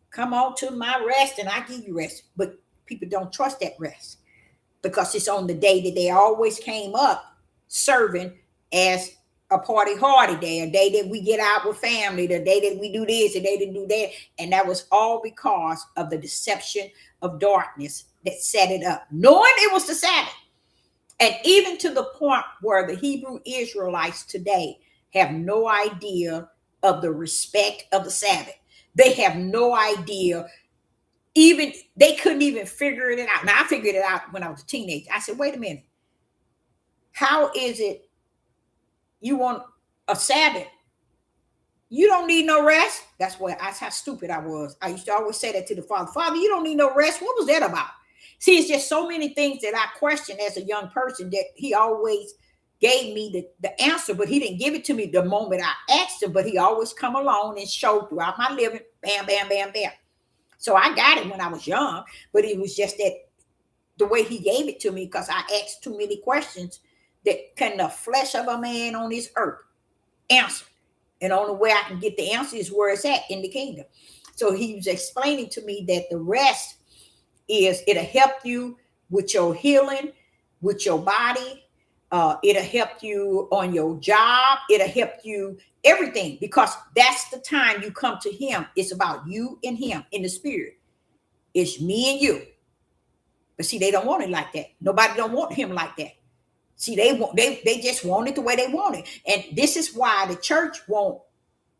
Come on to my rest and I give you rest. But people don't trust that rest because it's on the day that they always came up serving as a party hardy day, a day that we get out with family, the day that we do this, the day that do that. And that was all because of the deception of darkness that set it up, knowing it was the Sabbath. And even to the point where the Hebrew Israelites today have no idea of the respect of the Sabbath. They have no idea. Even they couldn't even figure it out. Now, I figured it out when I was a teenager. I said, wait a minute. How is it you want a Sabbath? You don't need no rest. That's how stupid I was. I used to always say that to the Father. Father, you don't need no rest. What was that about? See, it's just so many things that I questioned as a young person that he always gave me the answer, but he didn't give it to me the moment I asked him, but he always come along and showed throughout my living, bam, bam, bam, bam. So I got it when I was young, but it was just that the way he gave it to me, because I asked too many questions that can the flesh of a man on this earth answer. And the only way I can get the answer is where it's at, in the kingdom. So he was explaining to me that the rest is, it'll help you with your healing, with your body. It'll help you on your job. It'll help you everything, because that's the time you come to him. It's about you and him in the spirit. It's me and you. But see, they don't want it like that. Nobody don't want him like that. See, they just want it the way they want it. And this is why the church won't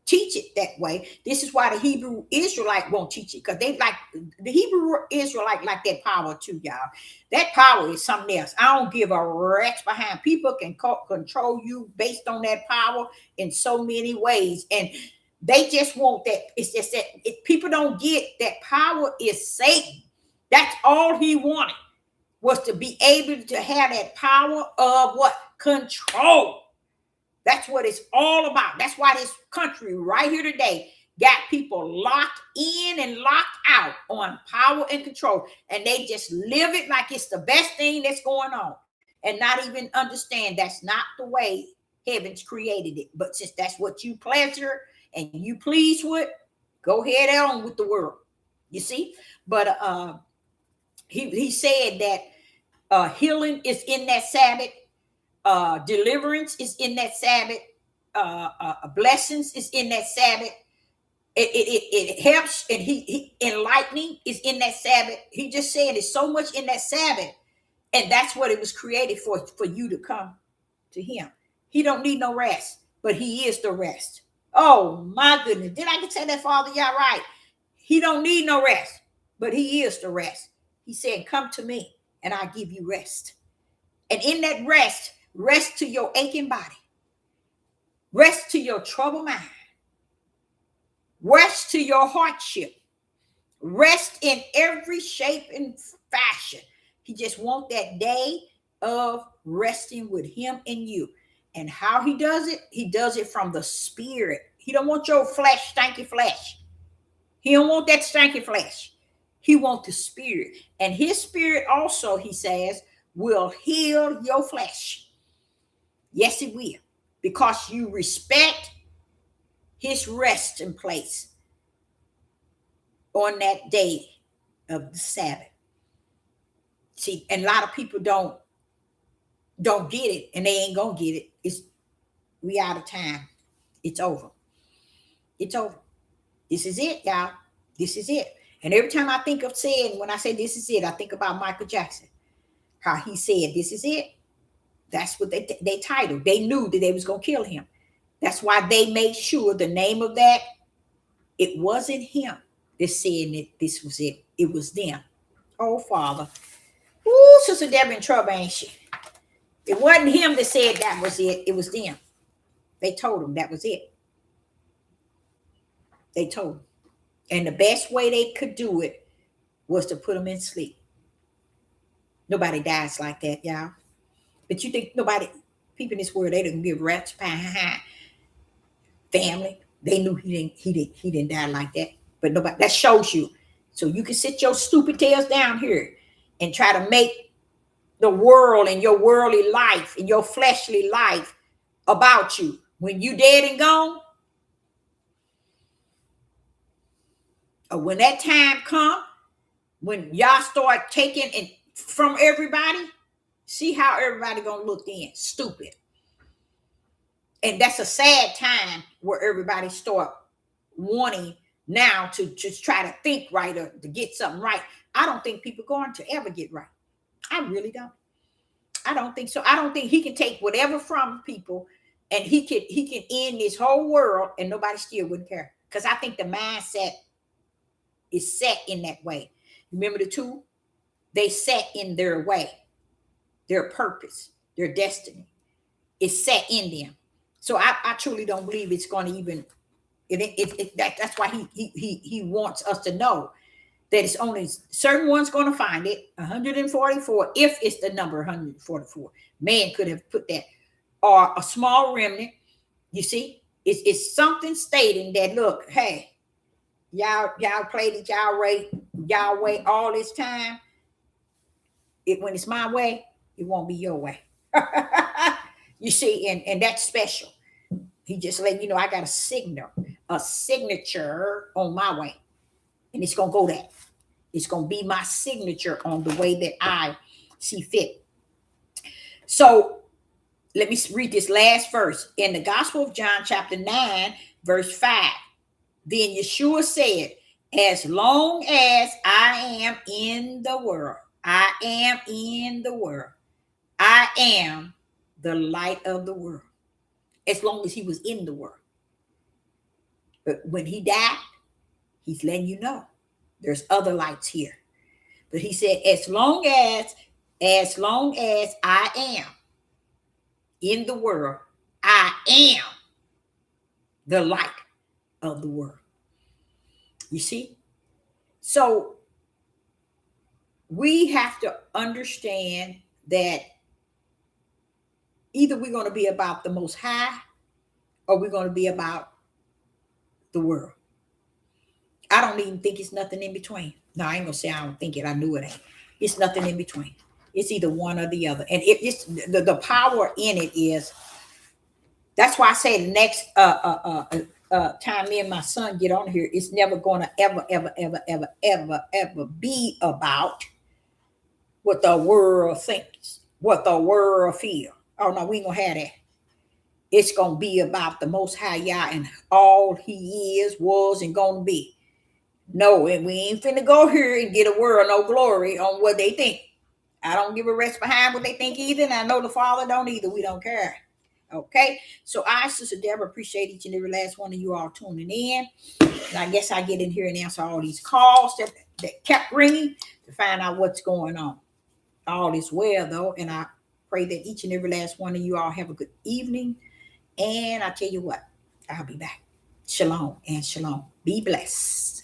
teach it that way. This is why the Hebrew Israelite won't teach it, because they like the Hebrew Israelite like that power too, y'all. That power is something else. I don't give a rat's behind. People can control you based on that power in so many ways, and they just want that. It's just that people don't get that power is Satan. That's all he wanted, was to be able to have that power of what? Control. That's what it's all about. That's why this country right here today got people locked in and locked out on power and control. And they just live it like it's the best thing that's going on, and not even understand that's not the way heaven's created it. But since that's what you pleasure and you please with, go ahead on with the world. You see? But He said that healing is in that Sabbath, deliverance is in that Sabbath, blessings is in that Sabbath. It helps, and he enlightening is in that Sabbath. He just said it's so much in that Sabbath, and that's what it was created for you to come to him. He don't need no rest, but he is the rest. Oh my goodness. Did I say that, Father? Yeah, right. He don't need no rest, but he is the rest. He said, come to me and I'll give you rest. And in that rest, rest to your aching body, rest to your troubled mind, rest to your hardship, rest in every shape and fashion. He just wants that day of resting with him and you. And how he does it from the spirit. He don't want your flesh, stanky flesh. He don't want that stanky flesh. He wants the spirit. And his spirit also, he says, will heal your flesh. Yes, it will. Because you respect his resting place on that day of the Sabbath. See, and a lot of people don't get it, and they ain't gonna get it. We out of time. It's over. It's over. This is it, y'all. This is it. And every time I think of saying, when I say this is it, I think about Michael Jackson. How he said, this is it. That's what they titled. They knew that they was going to kill him. That's why they made sure the name of that, it wasn't him that said that this was it. It was them. Oh, Father. Ooh, Sister Deborah in trouble, ain't she? It wasn't him that said that was it. It was them. They told him that was it. They told him. And the best way they could do it was to put him in sleep. Nobody dies like that, y'all. But you think people in this world, they didn't give rats behind family. They knew he didn't die like that. But nobody, that shows you. So you can sit your stupid tails down here and try to make the world and your worldly life and your fleshly life about you. When you dead and gone, or when that time come, when y'all start taking it from everybody, see how everybody gonna look then? Stupid. And that's a sad time where everybody start wanting now to just try to think right or to get something right. I don't think people going to ever get right. I really don't. I don't think so. I don't think he can take whatever from people and he can end this whole world and nobody still wouldn't care. Because I think the mindset is set in that way. Remember the two? They set in their way, their purpose, their destiny is set in them. So I truly don't believe it's going to even. That's why he wants us to know that it's only certain ones going to find it. 144, if it's the number 144. Man could have put that, or a small remnant. You see, it's something stating that, look, hey, y'all played it y'all way all this time. When it's my way, it won't be your way. You see, and that's special. He just letting you know I got a signature on my way. And it's going to go there. It's going to be my signature on the way that I see fit. So let me read this last verse. In the Gospel of John, chapter 9, verse 5. Then Yeshua said, as long as I am in the world, I am in the world. I am the light of the world. As long as he was in the world. But when he died, he's letting you know there's other lights here. But he said, as long as I am in the world, I am the light of the world. You see? So we have to understand that either we're going to be about the Most High or we're going to be about the world. I don't even think it's nothing in between. No, I ain't going to say I don't think it. I knew it ain't. It's nothing in between. It's either one or the other. And it's the power in it is, that's why I say the next time me and my son get on here, it's never going to ever be about what the world thinks, what the world feel. Oh no, we ain't gonna have that. It's gonna be about the Most High Yah and all He is, was, and gonna be. No, and we ain't finna go here and get a world no glory on what they think. I don't give a rest behind what they think either, and I know the Father don't either. We don't care. Okay, so I, Sister Deborah, appreciate each and every last one of you all tuning in. And I guess I get in here and answer all these calls that kept ringing to find out what's going on. All is well though, and I pray that each and every last one of you all have a good evening. And I tell you what, I'll be back. Shalom and shalom. Be blessed.